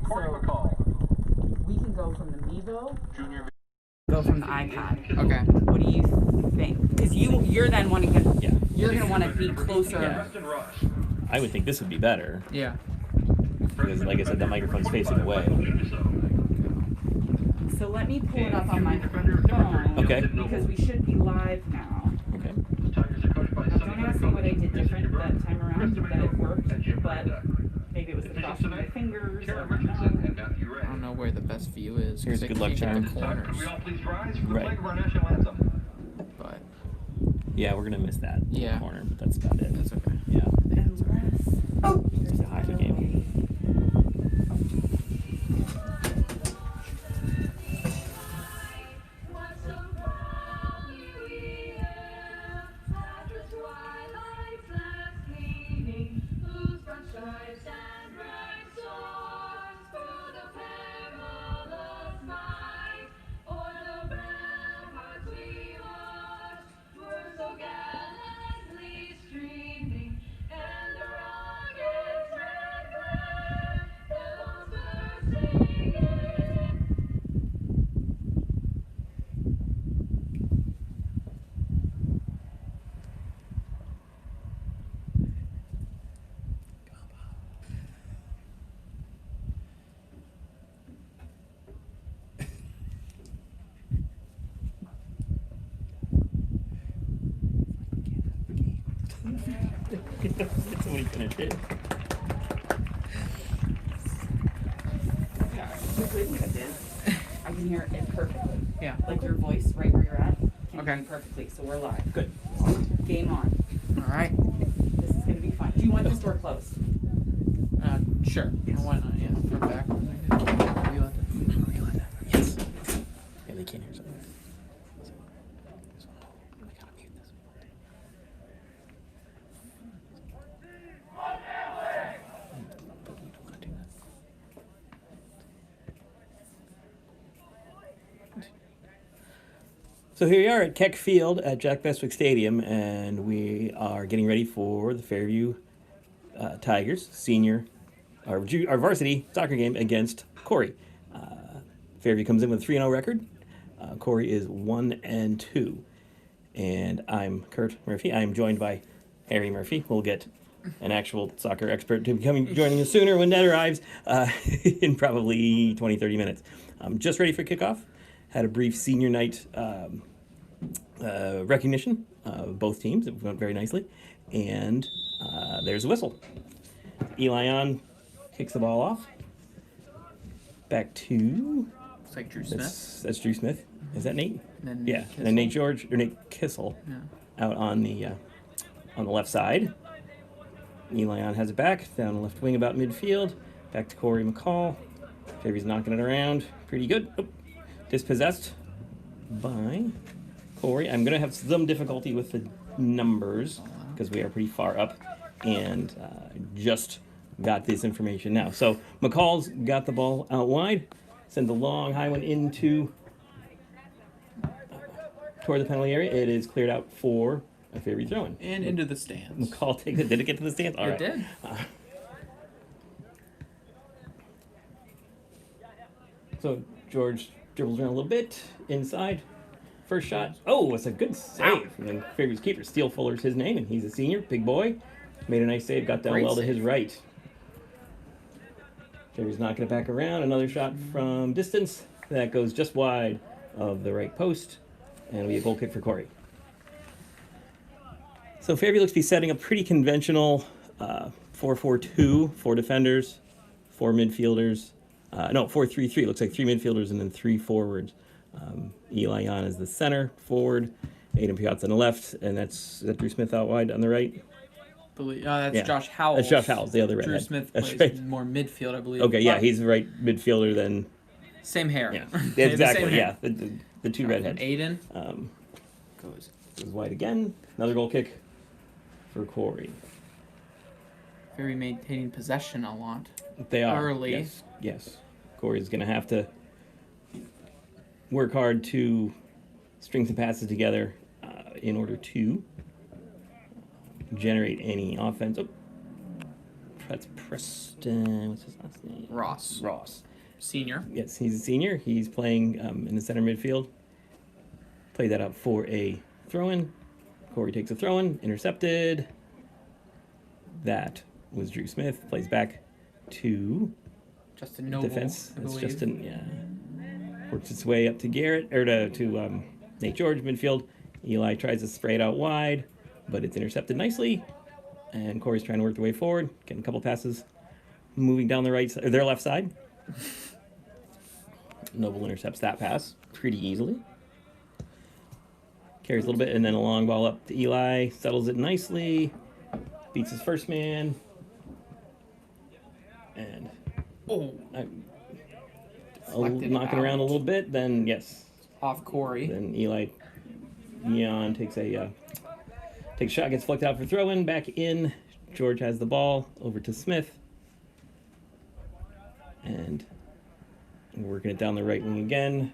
So we can go from the Mevo, go from the iPad. Okay. What do you think? Because you're then wanting to, Yeah. you're going to want to be closer. Yeah. I would think this would be better. Yeah. Because, like I said, the microphone's facing away. So let me pull it up on my phone. Okay. Because we should be live now. Okay. Now, don't ask me what I did different that time around, that it worked, but maybe it was the crossing of my fingers. Or I don't know where the best view is. Here's a good luck The charm. corners. Right. But Yeah, we're going to miss that Yeah. corner, but that's about it. that's okay. Yeah. Unless. Oh, There's a hockey game. That's what he's going to do. the good news is I can hear it perfectly. Yeah. Like your voice right where you're at. Can Okay. hear you perfectly. So we're live. Good. Game on. All right. This is going to be fun. Do you want this door closed? Sure. Yes. Why not? Yeah. From back. Yes. Yeah, they can't hear something. I gotta mute this. But we don't want to do that. So here we are at Keck Field at Jack Bestwick Stadium, and we are getting ready for the Fairview Tigers senior, our varsity soccer game against Corry. Fairview comes in with a 3-0 record. Corry is 1-2. And I'm Kurt Murphy. I am joined by Harry Murphy. We'll get an actual soccer expert to be joining us sooner when Ned arrives in probably 20, 30 minutes. Just ready for kickoff. Had a brief senior night recognition of both teams. It went very nicely. And there's a whistle. Elion kicks the ball off. Back to... It's like Drew Smith. That's Drew Smith. Is that Nate? And then Yeah. Kissel. And then Nate Kissel Yeah. out on the left side. Elion has it back down the left wing about midfield. Back to Corry McCall. Fairview's knocking it around. Pretty good. Oh, dispossessed by Corry. I'm going to have some difficulty with the numbers because we are pretty far up and just got this information now. So McCall's got the ball out wide. Sends a long high one into toward the penalty area. It is cleared out for a Fairview throw-in. And into the stands. McCall takes it. Did it get to the stands? All It right. did. So George dribbles around a little bit inside. First shot. Oh, it's a good save. And then Fairview's keeper, Steele Fuller's his name, and he's a senior, big boy. Made a nice save, got down Great well to save. his right. Fairview's knocking it back around. Another shot from distance. That goes just wide of the right post. And it'll be a goal kick for Corry. So Fairview looks to be setting a pretty conventional 4-4-2, 4 defenders, 4 midfielders. No, 4-3-3. Looks like 3 midfielders and then 3 forwards. Elion is the center forward. Aiden Piazza on the left, and is that Drew Smith out wide on the right? That's Yeah. Josh Howells. That's Josh Howells, the other Drew redhead. Smith That's plays right. more midfield, I believe. Okay, yeah, But he's the right midfielder then. same hair. Yeah, They have the same exactly. hair. Yeah, the two redheads. Aiden Goes wide again. Another goal kick for Corry. very maintaining possession a lot. They are Early. Yes. Corey's going to have to work hard to string some passes together in order to generate any offense. Oh. That's Preston. What's his last name? Ross. Ross. Senior. Yes, he's a senior. He's playing in the center midfield. Played that out for a throw-in. Corry takes a throw-in, intercepted. That was Drew Smith. Plays back to Justin Noble. defense. I That's believe. Justin. Yeah, works its way up to Garrett or to Nate George midfield. Eli tries to spray it out wide, but it's intercepted nicely. And Corey's trying to work the way forward, getting a couple passes, moving down the right side, or their left side. Noble intercepts that pass pretty easily. Carries a little bit, and then a long ball up to Eli, settles it nicely, beats his first man, and Deflected knocking around a out. little bit. Then yes, Off Corry. then Eli Neon takes a shot, gets flicked out for throw-in, back in. George has the ball over to Smith, and we're working it down the right wing again.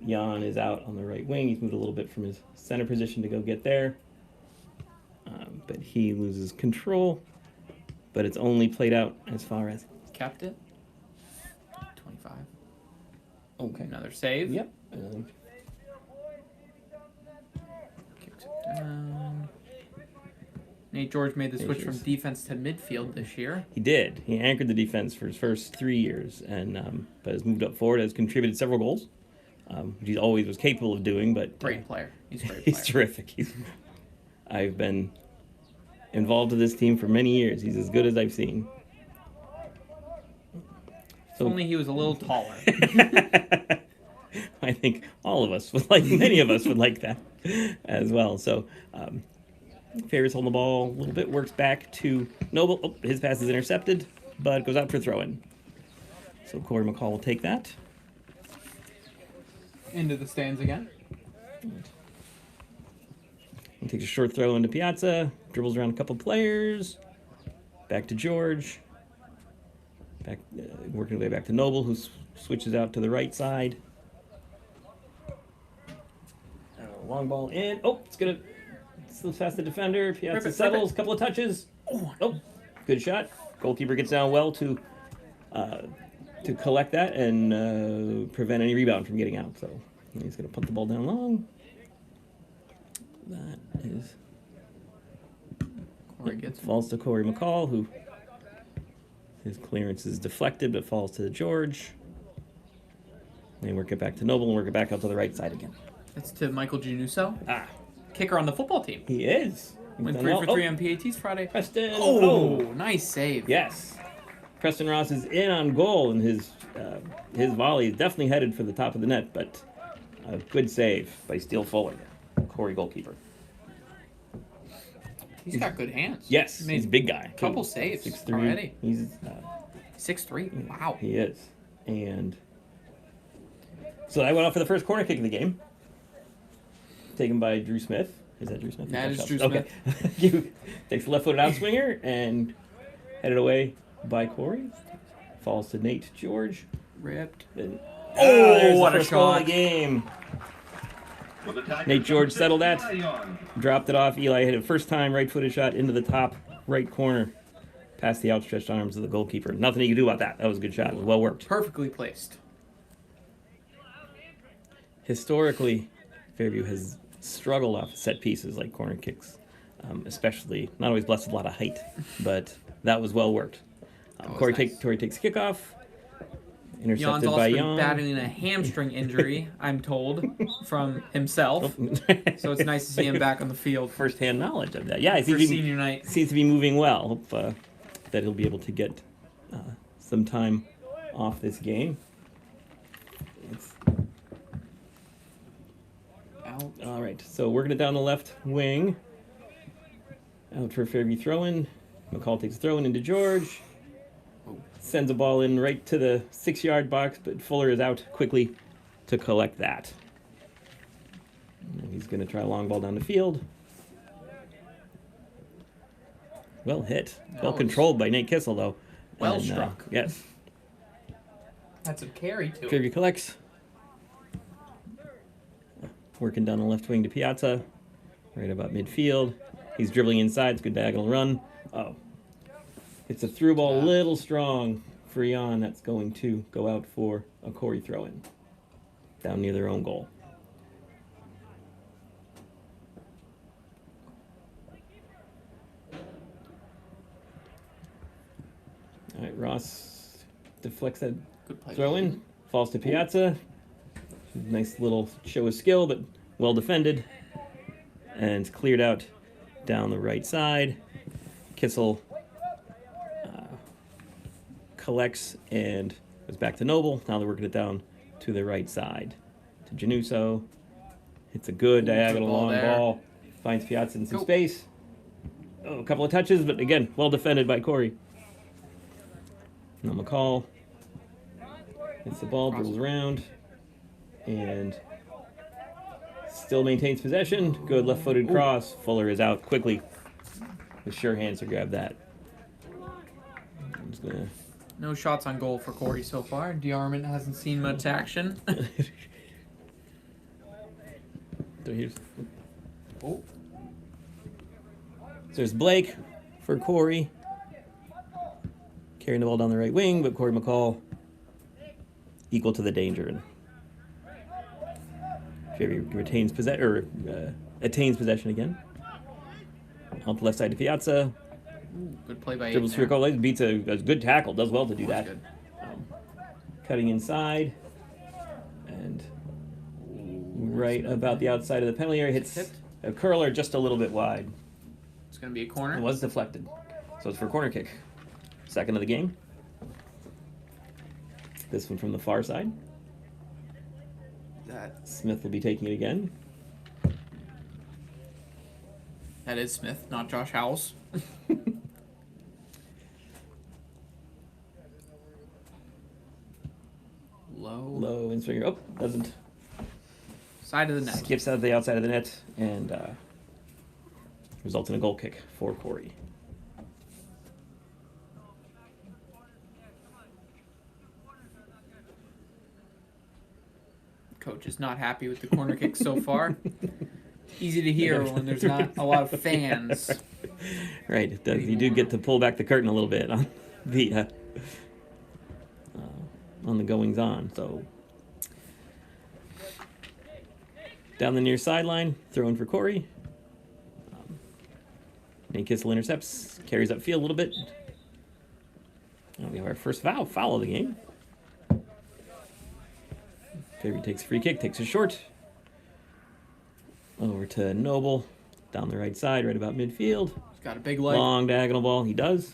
Jan is out on the right wing. He's moved a little bit from his center position to go get there, but he loses control. But it's only played out as far as Kept it. 25. okay. Another save. Yep. Kicks it down. Nate George made the switch from defense to midfield this year. He did. He anchored the defense for his first 3 years, and but has moved up forward, has contributed several goals, which he always was capable of doing. But Great player. He's a great player. he's terrific. I've been involved with this team for many years. He's as good as I've seen. If only he was a little taller. I think all of us would like, many of us would like that as well. So, Fairview's holding the ball a little bit, works back to Noble. Oh, his pass is intercepted, but goes out for throw-in. So Corey McCall will take that. Into the stands again. He takes a short throw into Piazza, dribbles around a couple players, back to George, back working his way back to Noble, who switches out to the right side. Long ball in. Oh, slips past the defender. Piazza settles, couple of touches. Oh, good shot. Goalkeeper gets down well to collect that and prevent any rebound from getting out. So he's going to put the ball down long. That is Corry gets falls to Corey McCall, who his clearance is deflected but falls to George. And they work it back to Noble and work it back out to the right side again. It's to Michael Gianuso. Ah, Kicker on the football team. he is. He's Went done 3 well. for 3 on PATs Friday. Preston. Oh, nice save. Yes. Preston Ross is in on goal, and his volley is definitely headed for the top of the net, but a good save by Steele Fuller, Corey goalkeeper. He's got good hands. Yes, He made he's a big guy. couple saves 6'3". already. He's 6'3". Wow. he is, and so I went out for the first corner kick of the game, taken by Drew Smith. Is that Drew Smith? That is Drew Okay. You takes the left-footed outswinger and headed away by Corey. Falls to Nate George. Ripped. And, Oh, there's what the a first goal of shot. the game. Nate George settled that, dropped it off. Eli hit it first time, right-footed shot into the top right corner, past the outstretched arms of the goalkeeper. Nothing he could do about that. That was a good shot. It was well worked. Perfectly placed. Historically, Fairview has struggled off set pieces like corner kicks, especially not always blessed with a lot of height, but that was well worked. Corey nice. takes kickoff, Jan's intercepted also by been Jan. battling a hamstring injury, I'm told, from himself. So it's nice to see him back on the field for First-hand knowledge of that. Yeah, it senior night. seems to be moving well. Hope that he'll be able to get some time off this game. It's, Out. all right, so working it down the left wing. Out for a Fairview throw-in. McCall takes a throw-in into George. Sends a ball in right to the 6-yard box, but Fuller is out quickly to collect that. And he's going to try a long ball down the field. Well hit. That Well was controlled by Nate Kissel, though. well And, struck. Yes. That's a carry, too. Fairview collects. Working down the left wing to Piazza. Right about midfield. He's dribbling inside. It's a good diagonal run. Oh. It's a through ball, a Yeah. little strong for Jan. That's going to go out for a Corry throw in. Down near their own goal. All right, Ross deflects that Good play. throw in. Falls to Piazza. Nice little show of skill, but well defended. And it's cleared out down the right side. Kissel collects and goes back to Noble. Now they're working it down to the right side. To Januso. Hits a good diagonal ball long there. ball. Finds Piazza in some Go. space. Oh, a couple of touches, but again, well defended by Corry. Now McCall hits the ball, dribbles around, and still maintains possession. Good left-footed cross. Fuller is out quickly with sure hands to grab that. I'm just gonna... No shots on goal for Corry so far. Diarmid hasn't seen much action. So here's... Oh. So there's Blake for Corry. Carrying the ball down the right wing, but Corry McCall equal to the danger. And Fairview retains attains possession again. On the left side to Piazza. Ooh, good play by Dribbles Aiden through there. goal, beats a good tackle, does well to do Was that. good. Cutting inside. And right about the outside of the penalty area, hits Tipped. a curler just a little bit wide. It's going to be a corner. It was deflected. So it's for a corner kick. Second of the game. This one from the far side. Smith will be taking it again. That is Smith, not Josh Howells. Low in swinger. Oh, doesn't. Side of the net. Skips out the outside of the net and results in a goal kick for Corry. Coach is not happy with the corner kick so far. Easy to hear when there's not a lot of fans. Right, it does. You do get to pull back the curtain a little bit on the goings on. So down the near sideline, throw in for Corry. Nate Kissel intercepts, carries upfield a little bit. And we have our first foul of the game. Fairview takes a free kick, takes a short. Over to Noble, down the right side, right about midfield. He's got a big leg. Long diagonal ball, he does.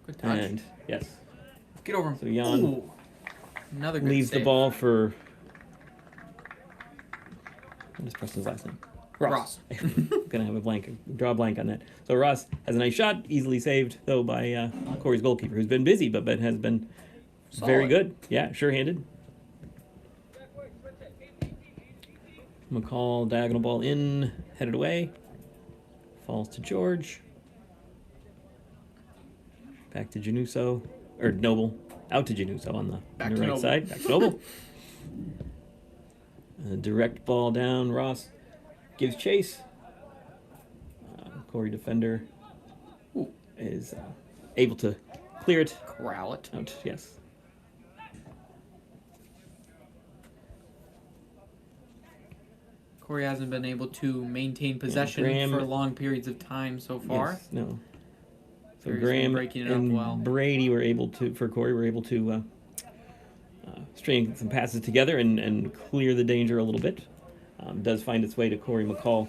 Good touch. And, yes, Get over him. so Jan Ooh, another good leaves the save. ball for... What is Preston's last name? Ross. Gonna have draw a blank on that. So Ross has a nice shot, easily saved, though, by Corey's goalkeeper, who's been busy, but has been very Solid. good. Yeah, sure-handed. McCall, diagonal ball in, headed away. Falls to George. Back to Januso, or Noble. Out to Januso on the Back right to Noble. side. Back to Noble. Direct ball down. Ross gives chase. Corry defender is able to clear it Corral it. out. Yes. Corry hasn't been able to maintain possession Graham- for long periods of time so far. Yes, no. So Fairview's been Graham breaking it up and well. Brady were able to, for Corry, were able to string some passes together and clear the danger a little bit. Does find its way to Corry McCall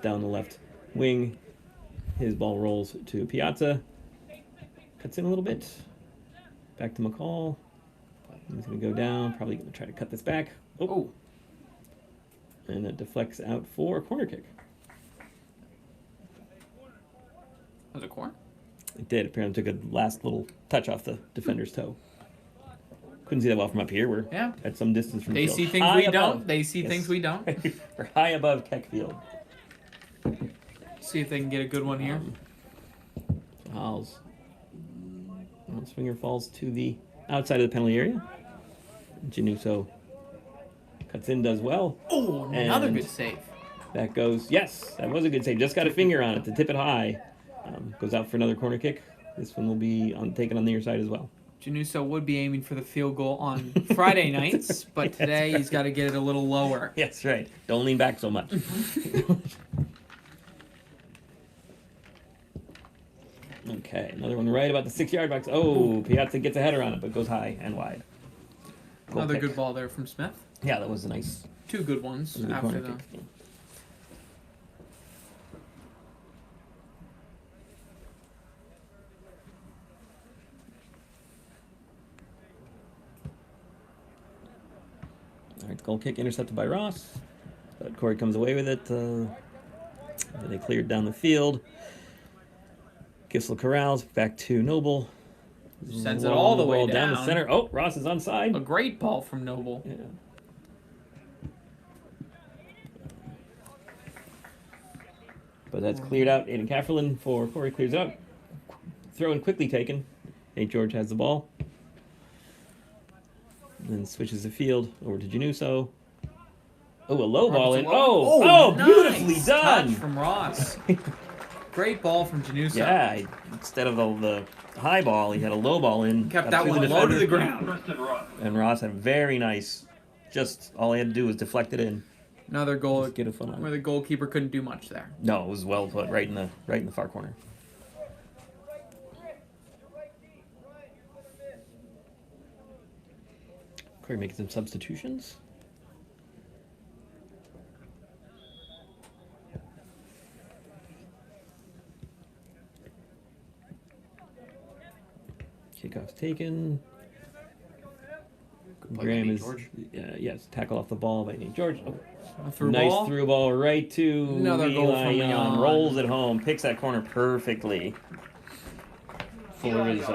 down the left wing. His ball rolls to Piazza. Cuts in a little bit. Back to McCall. He's going to go down. Probably going to try to cut this back. Oh, And it deflects out for a corner kick. was it corner? It did. Apparently took a last little touch off the defender's toe. Couldn't see that well from up here. We're Yeah. at some distance from the They field. see things High we above. don't. They see Yes. things we don't. We're high above Keck Field. See if they can get a good one here. Howells. One swinger falls to the outside of the penalty area. Januso cuts in, does well. Oh, another And good save. that goes, yes, that was a good save. Just got a finger on it to tip it high. Goes out for another corner kick. This one will be taken on the near side as well. Januso would be aiming for the field goal on Friday nights, but today he's got to get it a little lower. Yes, right. Don't lean back so much. Okay, another one right about the 6-yard box. Oh, Piazza gets a header on it, but goes high and wide. Goal Another kick. good ball there from Smith. Yeah, that was a nice 2 good ones good after corner the. kick. All right, goal kick intercepted by Ross, but Corry comes away with it. They cleared down the field. Kissel corrals back to Noble. Sends it all the way down the center. Oh, Ross is onside. A great ball from Noble. Yeah. But that's cleared out. Aiden Kafferlin for Corry clears out. Throw in quickly taken. St. George has the ball. And then switches the field over to Januso. Oh, a low ball in. Oh, beautifully nice done. Touch from Ross. Great ball from Januso. Yeah, instead of the high ball, he had a low ball in. Kept got that through one the low to the defender. ground. And Ross had very nice. Just all he had to do was deflect it in. Another goal Just get a foot on where it. the goalkeeper couldn't do much there. No, it was well put, right in the far corner. Corey making some substitutions. Kickoff's taken. Play by Graham Nate is George. yes, tackle off the ball by Nate George. Oh, A through nice ball. through ball right to Another goal from Leon. Leon. Rolls it home, picks that corner perfectly. Fuller is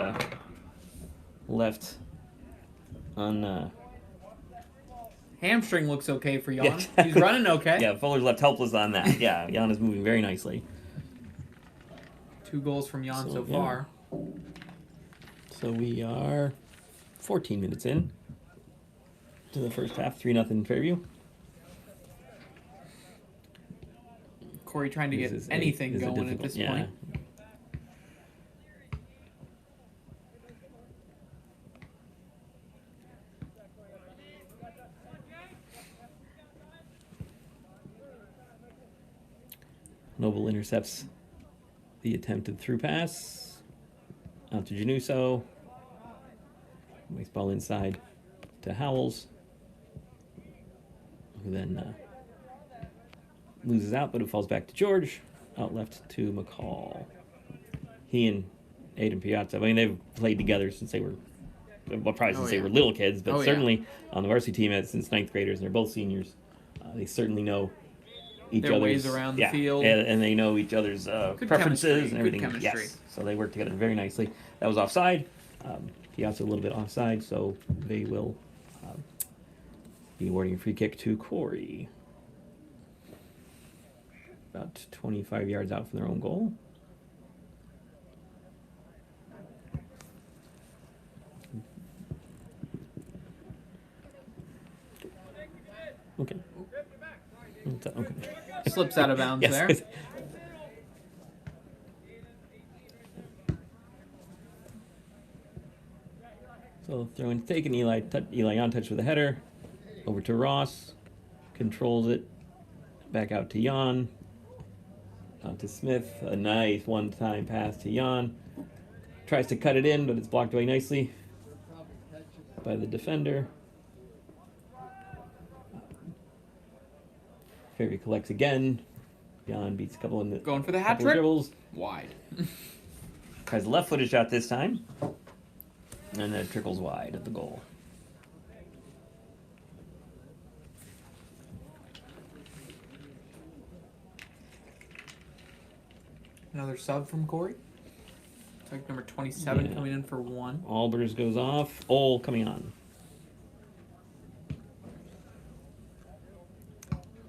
left on. Hamstring looks okay for Jan. Yeah, exactly. He's running okay. Yeah, Fuller's left helpless on that. Yeah, Jan is moving very nicely. 2 goals from Jan so yeah. far. So we are 14 minutes in to the first half. 3-0 Fairview. Corey trying to get anything going at this point. Noble intercepts the attempted through pass. Out to Januso. Nice ball inside to Howells. Who then loses out, but it falls back to George. Out left to McCall. He and Aiden Piazza, I mean, they've played together since they were, well, probably since they were little kids, but certainly on the varsity team since 9th graders, and they're both seniors. They certainly know each Their other's ways around the field. and they know each other's preferences and everything. Good chemistry. Yes, so they work together very nicely. That was offside. Piazza a little bit offside, so they will be awarding a free kick to Corry. About 25 yards out from their own goal. Okay. Okay. Slips out of bounds Yes. there. So throw in taken. Eli on touch with a header. Over to Ross. Controls it. Back out to Jan. On to Smith. A nice one-time pass to Jan. Tries to cut it in, but it's blocked away nicely by the defender. Fairview collects again. Jan beats a couple in the Going for the hat couple trick. dribbles. Wide. Tries a left-footed shot this time. And then it trickles wide at the goal. Another sub from Corey. It's like number 27 Yeah. coming in for 1. Albers goes off. Ole coming on.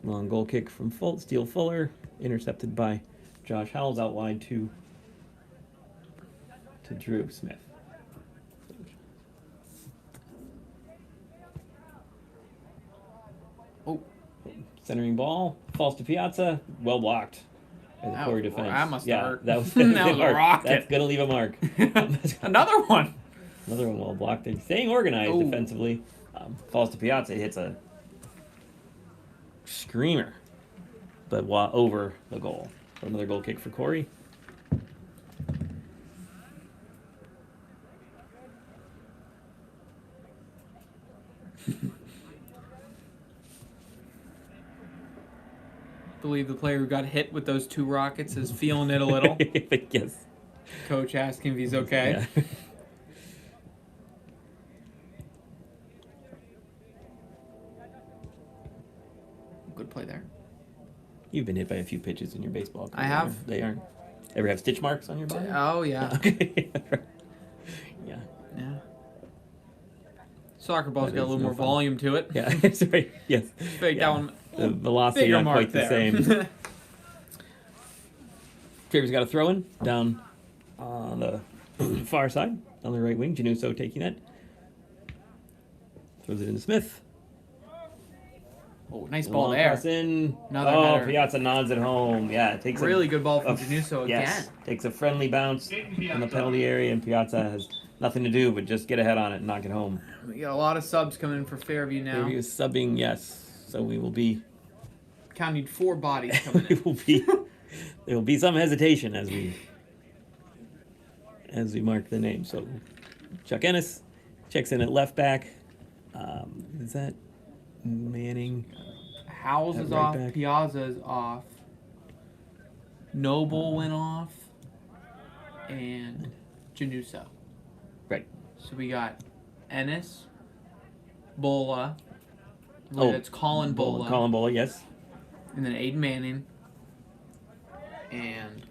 Long goal kick from Steel Fuller. Intercepted by Josh Howells out wide to Drew Smith. Oh, Centering ball. Falls to Piazza. Well blocked. By the That Corry was- defense. that must yeah, hurt. That was, That a was a mark. rocket. That's gonna leave a mark. Another one. Another one well blocked. They're staying organized Ooh. defensively. Falls to Piazza, hits a screamer, but over the goal. So another goal kick for Corry. Believe the player who got hit with those 2 rockets is feeling it a little. Yes. Coach asking if he's okay. Yeah. Good play there. You've been hit by a few pitches in your baseball career. I have. They aren't. Ever have stitch marks on your body? Oh yeah. Okay. Yeah. Yeah. Soccer ball's That got a is little no more fun. volume to it. Yeah. Sorry. Yes. Fake Yeah. that one. The velocity Bigger not mark quite the there. same. Fairview's got a throw in down on the far side on the right wing. Januso taking it. Throws it into Smith. Oh, nice ball Long there. cross in. Another oh, header. Piazza nods it home. Yeah, it takes Really a, good ball from a- Januso yes, again. takes a friendly bounce in the penalty area, and Piazza has nothing to do but just get ahead on it and knock it home. We got a lot of subs coming in for Fairview now. Fairview is subbing, yes. So we will be. Counting 4 bodies coming we in. will be. There will be some hesitation as we mark the name. So Chuck Ennis checks in at left back. Is that Manning? Howells At is right off. back. Piazza is off. Noble went off. And Januso. Right. So we got Ennis, Bola. Oh, That's Colin Bola. Colin Bola, yes. And then Aiden Manning. And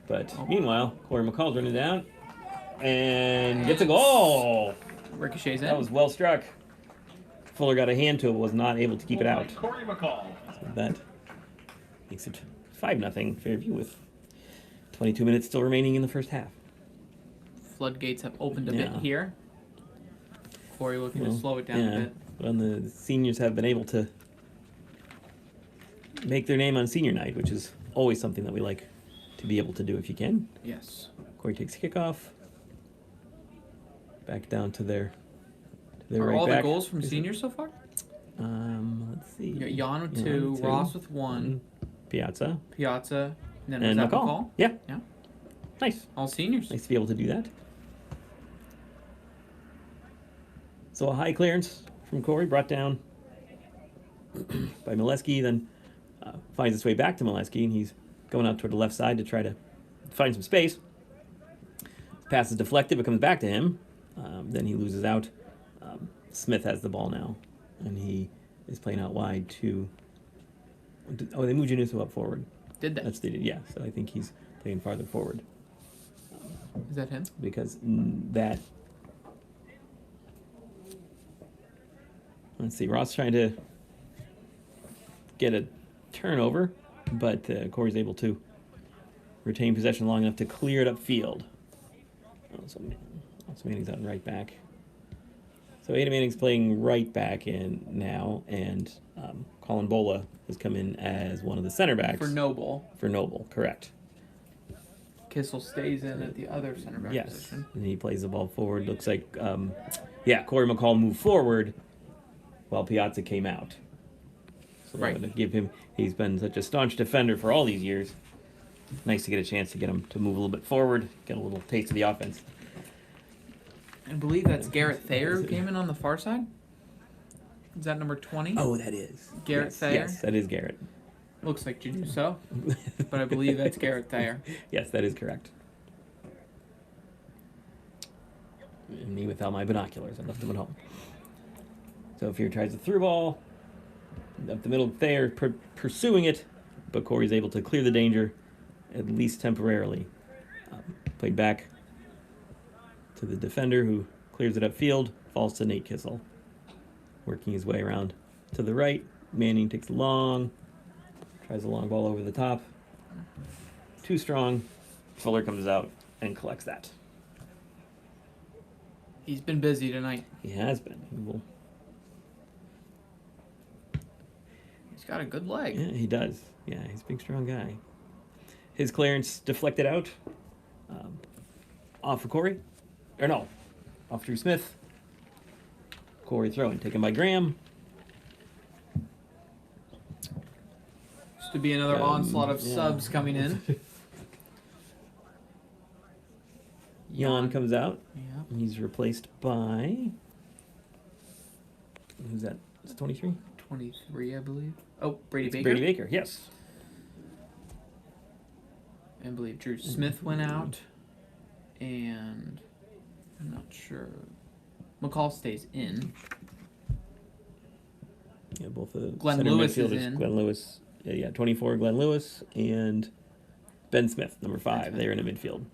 But meanwhile, Corey McCall's running down and gets a goal. Ricochet's in. That was well struck. Fuller got a hand to it, was not able to keep it out. Corry McCall. So that makes it 5-0 Fairview with 22 minutes still remaining in the first half. Floodgates have opened a Yeah. bit here. Corey looking Well, to slow it down yeah. a bit. When the seniors have been able to make their name on senior night, which is always something that we like to be able to do if you can. Yes. Corey takes kickoff. Back down to their Are right all back. the goals from seniors so far? Let's see. You got Jan with Jan 2, with two. Ross with 1, Piazza. Piazza, and then And was that McCall. McCall? Yeah. Yeah. Nice. All seniors. Nice to be able to do that. So a high clearance from Corey brought down by Molesky, then finds its way back to Molesky, and he's going out toward the left side to try to find some space. Pass is deflected, but comes back to him. Then he loses out. Smith has the ball now, and he is playing out wide to. Oh, they moved Januso up forward. Did that? That's they did, yeah. So I think he's playing farther forward Is that him? because that. Let's see, Ross trying to get a turnover, but Corey's able to retain possession long enough to clear it upfield. So Manning's on right back. So Ada Manning's playing right back in now, and Colin Bola has come in as one of the center backs. For Noble. For Noble, correct. Kissel stays in at the other center back Yes, position. and he plays the ball forward. Looks like, Corey McCall moved forward while Piazza came out. So that Right. would give him, he's been such a staunch defender for all these years. Nice to get a chance to get him to move a little bit forward, get a little taste of the offense. I believe that's Garrett Thayer who came in on the far side. Is that number 20? Oh, that is. Garrett yes, Thayer? Yes, that is Garrett. Looks like Januso, but I believe that's Garrett Thayer. Yes, that is correct. And me without my binoculars, I left them at home. So Fear tries the through ball. Up the middle, Thayer pursuing it, but Corey's able to clear the danger, at least temporarily. Played back to the defender who clears it upfield, falls to Nate Kissel. Working his way around to the right. Manning takes a long, tries a long ball over the top. Too strong. Fuller comes out and collects that. He's been busy tonight. He has been. He will. He's got a good leg. Yeah, he does. Yeah, he's a big, strong guy. His clearance deflected out. Off for Corry. Or no, off Drew Smith. Corry throwing, taken by Graham. To be another onslaught of yeah. subs coming in. Jan comes out. Yeah. He's replaced by. Who's that? It's 23? 23, I believe. Oh, Brady Baker. Brady Baker, yes. I believe Drew Smith went out. And I'm not sure. McCall stays in. Yeah, both the Glenn center Lewis is midfielders. in. Glenn Lewis, yeah, 24, Glenn Lewis, and Ben Smith, number 5. They're in the midfield.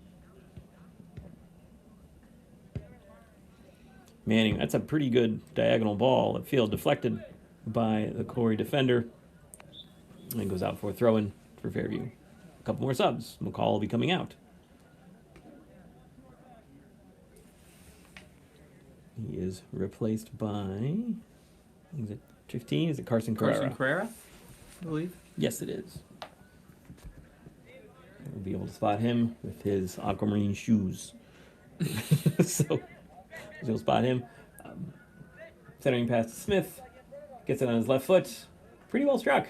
Manning, that's a pretty good diagonal ball. The field deflected by the Corry defender. And goes out for a throw-in for Fairview. A couple more subs. McCall will be coming out. He is replaced by, is it 15? Is it Carson Carrera? Carson Carrera, I believe. Yes, it is. We'll be able to spot him with his aquamarine shoes. So we'll spot him. Centering pass to Smith. Gets it on his left foot. Pretty well struck.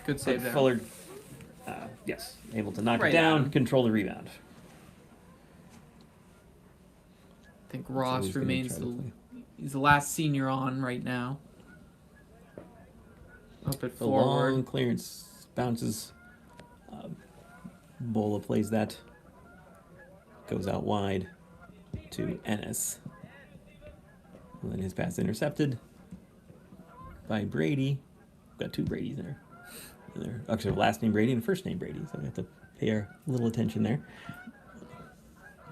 Good save there. Fuller, yes, able to knock Right it down, at him. control the rebound. I think So Ross he's gonna remains try to play. he's the last senior on right now. Up at The long forward. clearance bounces. Bola plays that. Goes out wide to Ennis. And then his pass intercepted by Brady. Got 2 Bradys there. They're actually last name Brady and first name Brady, so we have to pay a little attention there.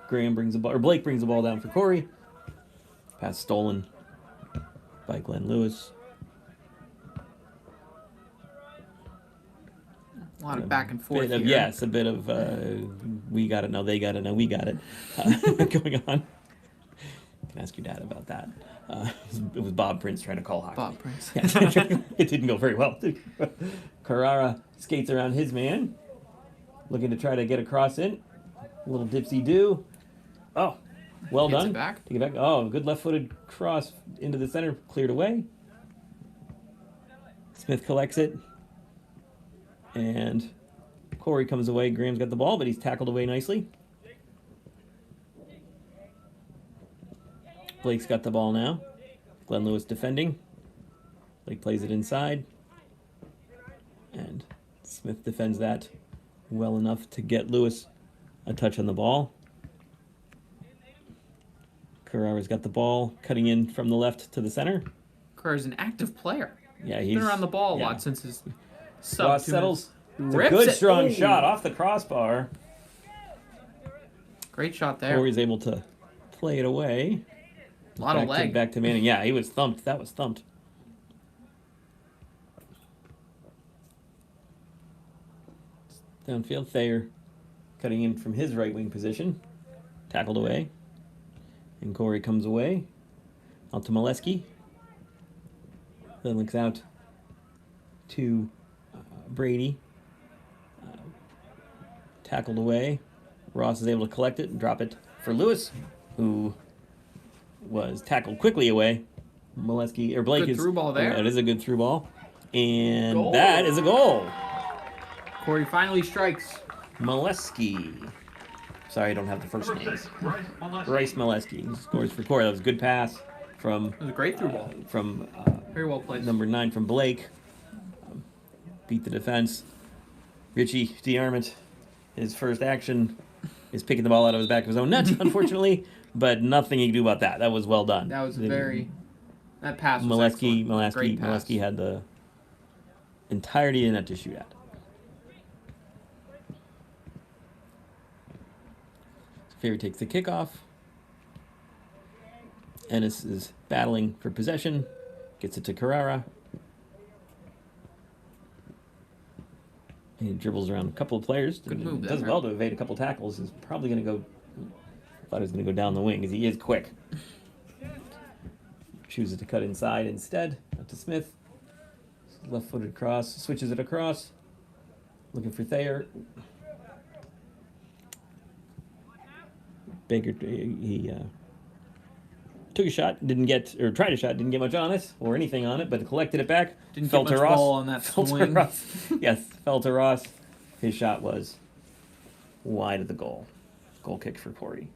Graham brings the ball, or Blake brings the ball down for Corry. Pass stolen by Glenn Lewis. A lot of back and forth here. Yes, a bit of we got it, no, they got it, no, we got it going on. I can ask your dad about that. It was Bob Prince trying to call hockey. Bob Prince. Yeah, it didn't go very well. Carrara skates around his man, looking to try to get across in. A little dipsy-do. Oh, well Gets done. it back. Take it back. Oh, good left-footed cross into the center, cleared away. Smith collects it. And Corry comes away. Graham's got the ball, but he's tackled away nicely. Blake's got the ball now. Glenn Lewis defending. Blake plays it inside. And Smith defends that well enough to get Lewis a touch on the ball. Carrera's got the ball, cutting in from the left to the center. Carrera's an active player. Yeah, He's been around the ball a lot since his sub. Ross 2 settles. minutes. It's a Rips good, it. strong Ooh. shot off the crossbar. Great shot there. Corey's able to play it away. A lot of leg. Back to Manning. Yeah, he was thumped. That was thumped. Downfield, Thayer cutting in from his right wing position. Tackled away. And Corry comes away. Out to Molesky. Then links out to Brady. Tackled away. Ross is able to collect it and drop it for Lewis, who was tackled quickly away. Molesky, or Blake Good is through ball there. It is a good through ball. And Goal. that is a goal. Corry finally strikes. Molesky. Sorry, I don't have the first names. Bryce Molesky scores for Corry. That was a good pass from It was a great through ball. from Very well played. number 9 from Blake. Beat the defense. Richie DeArmond, his first action is picking the ball out of his back of his own net, unfortunately, but nothing he can do about that. That was well done. That was that pass was excellent. Great pass. Molesky had the entirety of the net to shoot at. Fairview takes the kickoff. Ennis is battling for possession. Gets it to Carrera. He dribbles around a couple of players. Good move Does there. well to evade a couple tackles. He's probably going to go. Thought he was going to go down the wing because he is quick. Chooses to cut inside instead. Up to Smith. Left-footed cross, switches it across. Looking for Thayer. Baker, he took a shot, didn't get, or tried a shot, didn't get much on it, or anything on it, but collected it back. Didn't fell get to much Ross. ball on that Fell to swing. Ross. Yes, fell to Ross. His shot was wide of the goal. Goal kick for Corry.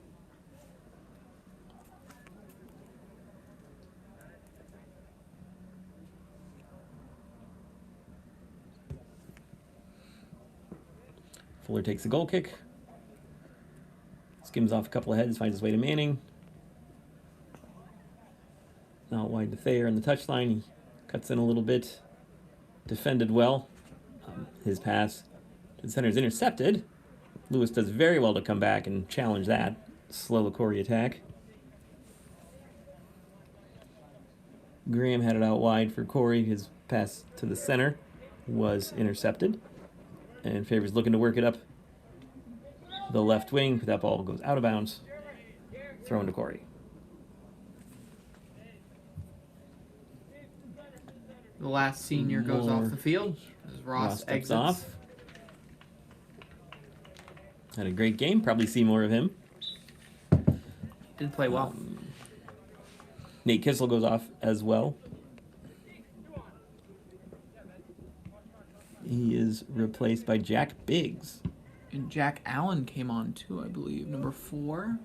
Fuller takes the goal kick. Skims off a couple of heads, finds his way to Manning. Now wide to Thayer on the touchline. He cuts in a little bit. Defended well. His pass to the center is intercepted. Lewis does very well to come back and challenge that. Slow the Corry attack. Graham had it out wide for Corry. His pass to the center was intercepted. And Favors looking to work it up the left wing, but that ball goes out of bounds. Thrown to Corry. The last senior goes More. off the field as Ross steps exits. off. Had a great game. Probably see more of him. Did play well. Nate Kissel goes off as well. He is replaced by Jack Biggs. And Jack Allen came on too, I believe. Number 4.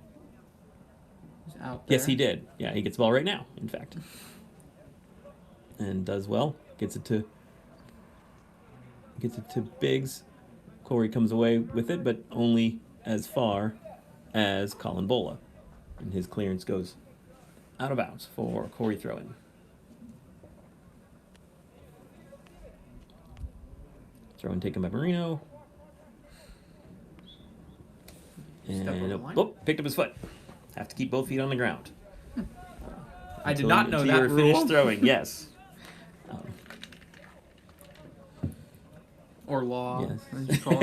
He's out there. Yes, he did. Yeah, he gets the ball right now, in fact. And does well. Gets it to Biggs. Corry comes away with it, but only as far as Colin Bola. And his clearance goes out of bounds for Corry throw-in. Throw-in taken by Marino. Step over the And line. picked up his foot. Have to keep both feet on the ground. I did not know until that you were rule. finished throwing. Yes. Or law. Yes. What did you call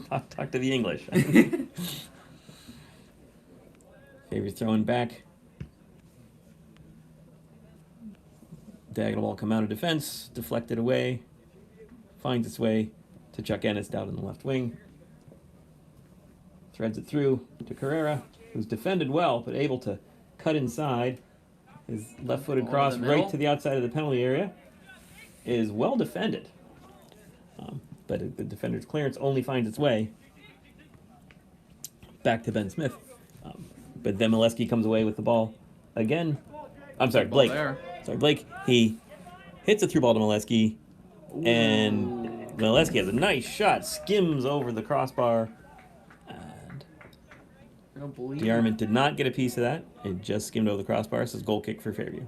it? Talk to the English. Favors throwing back. Diagonal ball come out of defense, deflected away, finds its way to Chuck Ennis down in the left wing. Threads it through to Carrera, who's defended well, but able to cut inside. His left-footed Ball in cross the middle. right to the outside of the penalty area is well defended. But the defender's clearance only finds its way back to Ben Smith. But then Molesky comes away with the ball again. I'm sorry, Ball Blake. there. Sorry, Blake. He hits a through ball to Molesky, and Molesky has a nice shot, skims over the crossbar. And I don't believe DeArmond did not get a piece of that. It just skimmed over the crossbar, so it's goal kick for Fairview.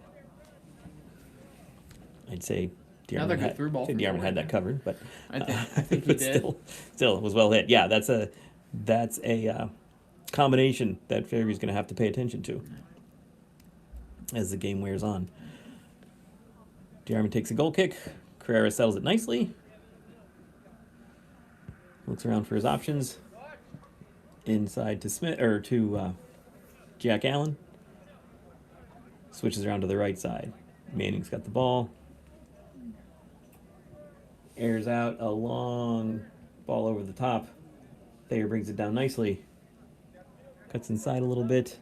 I'd say Another DeArmond good through ball from DeArmond had Corry. that covered, but I think he but did. Still, it was well hit. Yeah, that's a combination that Fairview's going to have to pay attention to as the game wears on. DeArmond takes a goal kick. Carrera settles it nicely. Looks around for his options. Inside to Smith or to Jack Allen. Switches around to the right side. Manning's got the ball. Airs out a long ball over the top. Thayer brings it down nicely. Cuts inside a little bit.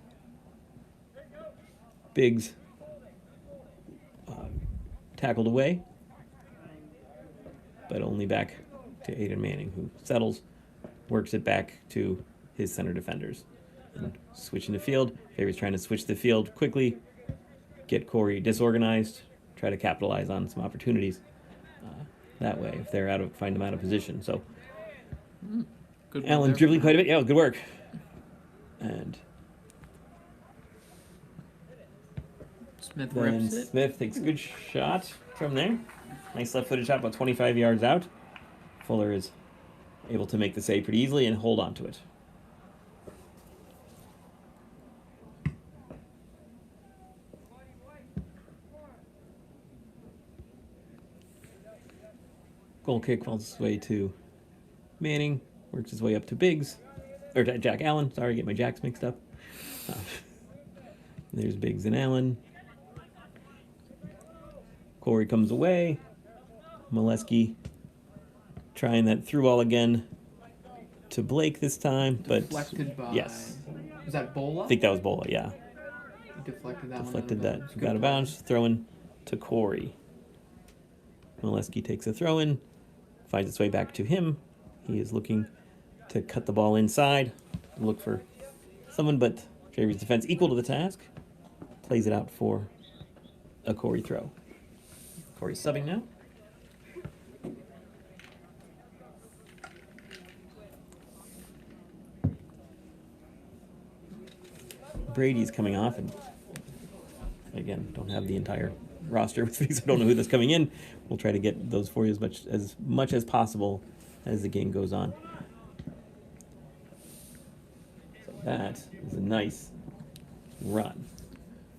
Biggs tackled away, but only back to Aiden Manning, who settles, works it back to his center defenders. And switching the field. Favor's trying to switch the field quickly, get Corry disorganized, try to capitalize on some opportunities that way if they're find them out of position. So Good Allen there. dribbling quite a bit. Yeah, good work. And Smith then rips it. Smith takes a good shot from there. Nice left-footed shot, about 25 yards out. Fuller is able to make the save pretty easily and hold on to it. Goal kick falls his way to Manning, works his way up to Biggs, or to Jack Allen. Sorry, get my Jacks mixed up. There's Biggs and Allen. Corry comes away. Molesky trying that through ball again to Blake this time, but Deflected by. yes, Was that Bola? I think that was Bola. Yeah, He deflected that deflected one. that. Got a bounce. Throwing to Corry. Molesky takes a throw in, finds its way back to him. He is looking to cut the ball inside, look for someone, but Fairview's defense equal to the task. Plays it out for a Corry throw. Corry's subbing now. Brady's coming off, and again, don't have the entire roster with me, so I don't know who that's coming in. We'll try to get those for you as much as possible as the game goes on. So that is a nice run.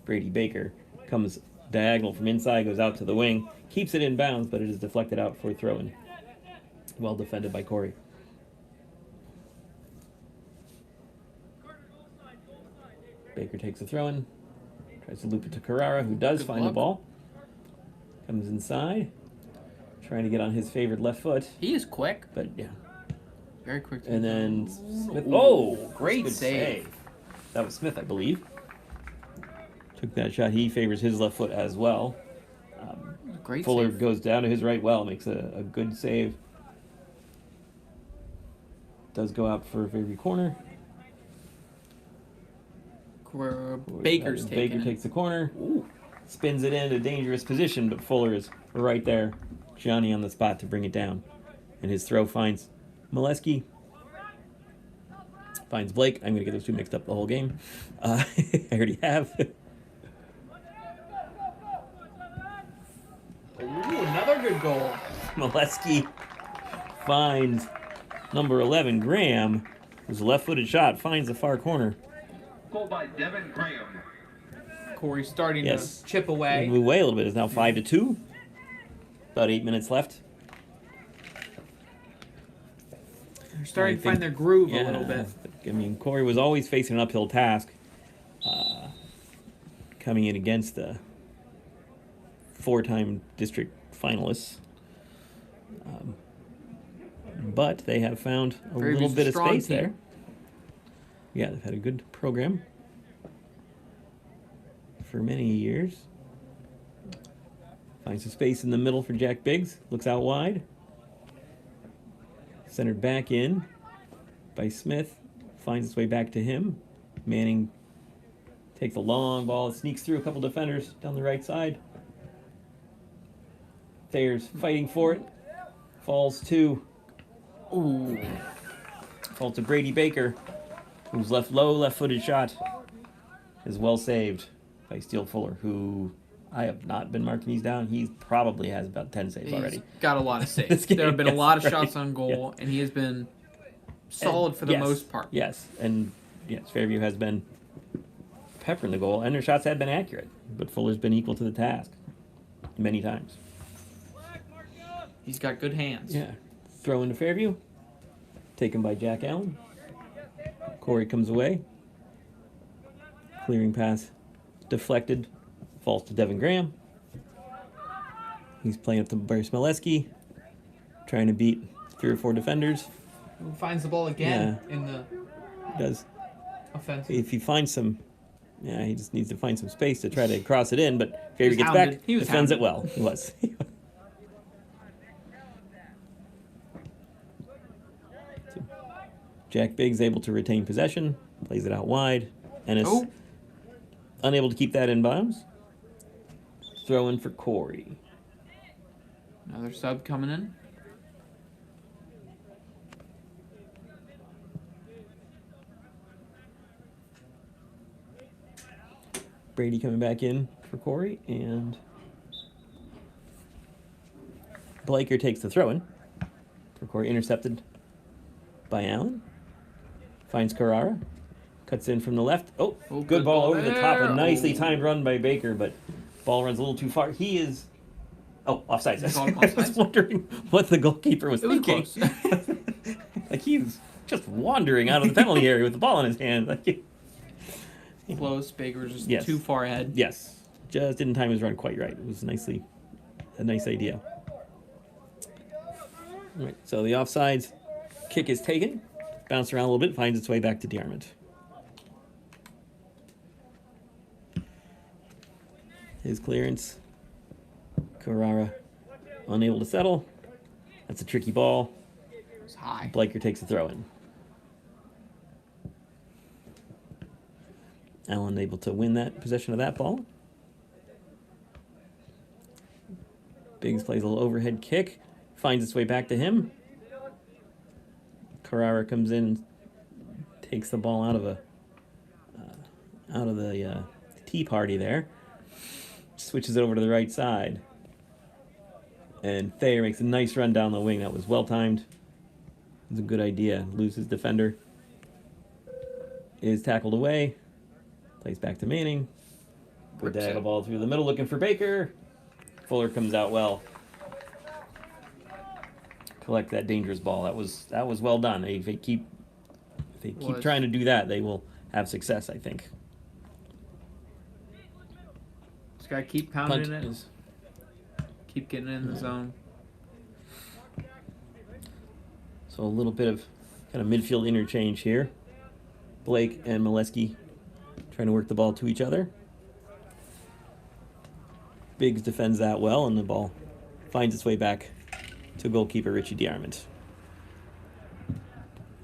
Brady Baker comes diagonal from inside, goes out to the wing, keeps it in bounds, but it is deflected out for a throw-in. Well defended by Corry. Baker takes a throw-in, tries to loop it to Carrara, who does Good find luck. the ball. Comes inside, trying to get on his favorite left foot, He is quick. but yeah. Very quick. And then Smith. Ooh, Oh, great good save. That was Smith, I believe. Took that shot. He favors his left foot as well. Great Fuller save. goes down to his right well, makes a good save. Does go out for a Fairview corner. Baker's Baker taking it. takes the corner. Ooh. Spins it in a dangerous position, but Fuller is right there. Johnny on the spot to bring it down. And his throw finds Molesky. Finds Blake. I'm going to get those two mixed up the whole game. I already have. Ooh, another good goal. Molesky finds number 11, Graham, whose left-footed shot finds the far corner. Goal by Devin Graham. Corey starting Yes. to chip away. Move away a little bit. It's now 5-2. About 8 minutes left. They're starting I to find think- their groove Yeah, a little bit. I mean, Corry was always facing an uphill task, coming in against the 4-time district finalists. But they have found a Fairview's little bit a of strong space team. there. Yeah, they've had a good program for many years. Finds some space in the middle for Jack Biggs. Looks out wide. Centered back in by Smith. Finds its way back to him. Manning takes a long ball. Sneaks through a couple defenders down the right side. Thayer's fighting for it. Falls to Brady Baker, who's left low, left-footed shot is well saved by Steele Fuller, who I have not been marking these down. He probably has about 10 saves already. He's got a lot of saves. This game, There have been a yes, lot of right. shots on goal, and he has been solid for the Yes, most part. Yes, and yes, Fairview has been peppering the goal, and their shots have been accurate, but Fuller's been equal to the task many times. He's got good hands. Yeah. Throw into Fairview. Taken by Jack Allen. Corry comes away. Clearing pass. Deflected. Falls to Devin Graham. He's playing up to Barry Smoleski. Trying to beat 3 or 4 defenders. Finds the ball again in the Does. offensive. If he finds some... Yeah, he just needs to find some space to try to cross it in, but Fairview was gets hounded. back. He was Defends it hounded. well. He was. Jack Biggs able to retain possession, plays it out wide. Ennis unable to keep that in bounds. Throw in for Corry. Another sub coming in. Brady coming back in for Corry, and Blaker takes the throw in for Corry, intercepted by Allen. Finds Carrara, cuts in from the left. Oh, good ball over the top. A nicely timed run by Baker, but ball runs a little too far. He is... Oh, offsides. I was wondering what the goalkeeper was It was thinking. close. Like he was just wandering out of the penalty area with the ball in his hand. Like, Close. Baker was just Yes. too far ahead. yes, just didn't time his run quite right. It was nicely a nice idea. All right, so the offsides kick is taken, bounced around a little bit, finds its way back to Diarmid. His clearance. Carrara unable to settle. That's a tricky ball. It's high. Blaker takes the throw in. Allen able to win that possession of that ball. Biggs plays a little overhead kick, finds its way back to him. Carrara comes in, takes the ball out of the tea party there. Switches it over to the right side. And Thayer makes a nice run down the wing. That was well timed. It was a good idea. Loses defender. Is tackled away. Plays back to Manning. Good diagonal ball through the middle looking for Baker. Fuller comes out well. Collect that dangerous ball. That was well done. If they keep trying to do that, they will have success, I think. Just gotta keep pounding Punt it. is- Keep getting in the zone. So a little bit of kind of midfield interchange here. Blake and Molesky trying to work the ball to each other. Biggs defends that well, and the ball finds its way back to goalkeeper Richie Diarmid.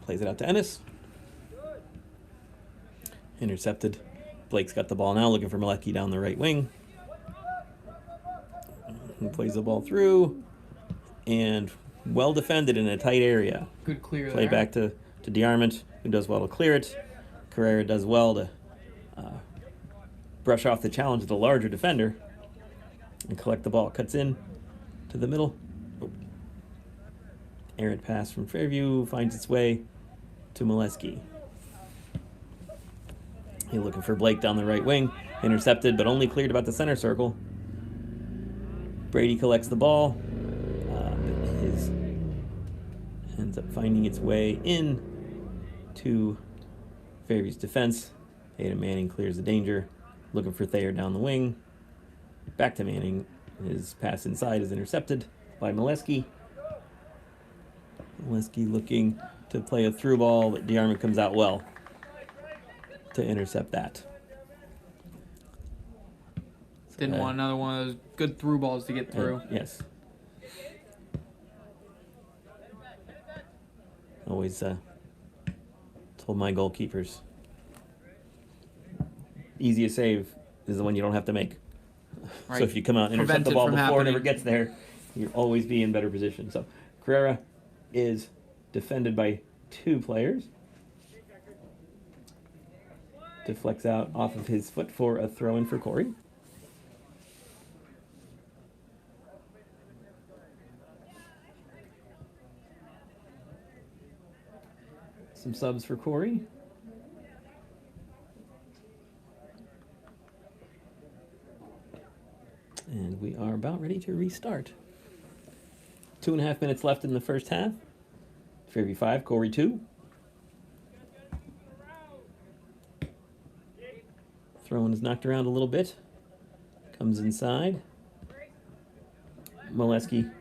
Plays it out to Ennis. Intercepted. Blake's got the ball now, looking for Molesky down the right wing. He plays the ball through, and well defended in a tight area. Good clear Play there. back to Diarmid, who does well to clear it. Carrera does well to brush off the challenge of the larger defender and collect the ball. Cuts in to the middle. Oh. Errant pass from Fairview finds its way to Molesky. He's looking for Blake down the right wing. Intercepted, but only cleared about the center circle. Brady collects the ball. His ends up finding its way in to Fairview's defense. Hayden Manning clears the danger. Looking for Thayer down the wing. Back to Manning. His pass inside is intercepted by Molesky. Molesky looking to play a through ball, but Diarmid comes out well to intercept that. Didn't want another one of those good through balls to get through. Yes. Always told my goalkeepers, easiest save is the one you don't have to make. Right. So if you come out and intercept Prevent the it ball from before it ever happening. gets there, you'll always be in better position. So Carrera is defended by 2 players. Deflects out off of his foot for a throw-in for Corry. Some subs for Corry. And we are about ready to restart. 2.5 minutes left in the first half. Fairview 5, Corry 2. Throw-in is knocked around a little bit. Comes inside. Molesky.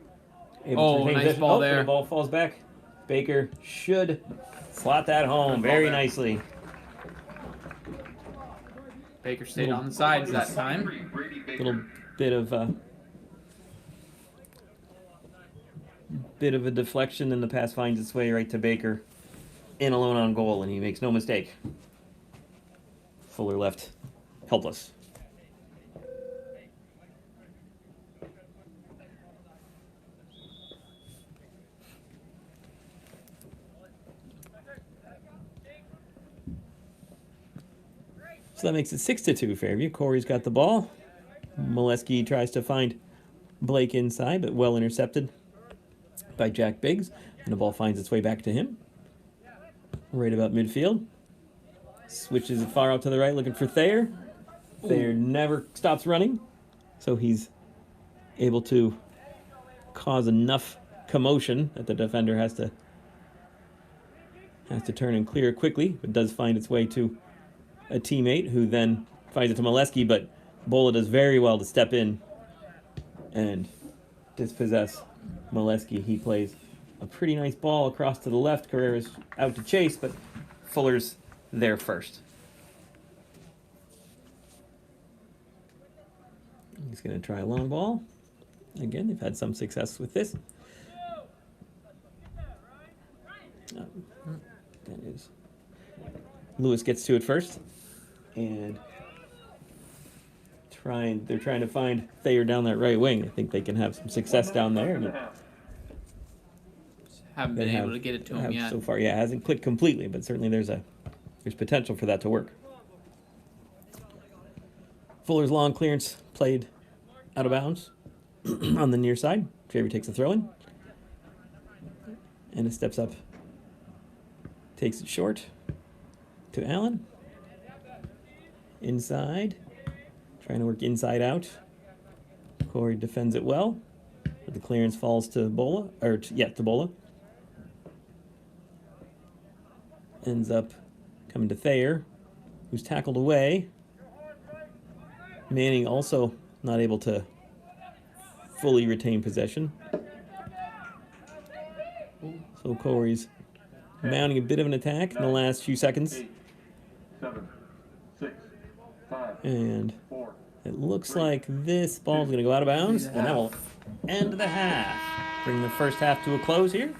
Oh, nice ball there. The ball falls back. Baker should slot that home very nicely. Baker stayed on the sides that time. Little bit of a deflection, and the pass finds its way right to Baker, in alone on goal, and he makes no mistake. Fuller left helpless. So that makes it 6-2 Fairview. Corry's got the ball. Molesky tries to find Blake inside, but well intercepted by Jack Biggs. And the ball finds its way back to him. Right about midfield. Switches it far out to the right, looking for Thayer. Thayer never stops running. So he's able to cause enough commotion that the defender has to turn and clear quickly, but does find its way to a teammate who then finds it to Molesky, but Bola does very well to step in and dispossess Molesky. He plays a pretty nice ball across to the left. Carrera's out to chase, but Fuller's there first. He's going to try a long ball. Again, they've had some success with this. That is. Lewis gets to it first. And they're trying to find Thayer down that right wing. I think they can have some success down there. And Haven't been able to get it to him yet. so far. Yeah, it hasn't clicked completely, but certainly there's potential for that to work. Fuller's long clearance played out of bounds on the near side. Fairview takes a throw in. And it steps up. Takes it short to Allen. Inside. Trying to work inside out. Corry defends it well. But the clearance falls to Bola. To Bola. Ends up coming to Thayer, who's tackled away. Manning also not able to fully retain possession. So Corry's mounting a bit of an attack in the last few seconds. 8, 7, 6, 5, And 4. it looks like this ball's going to go out of bounds, and that will end the half. Bring the first half to a close here.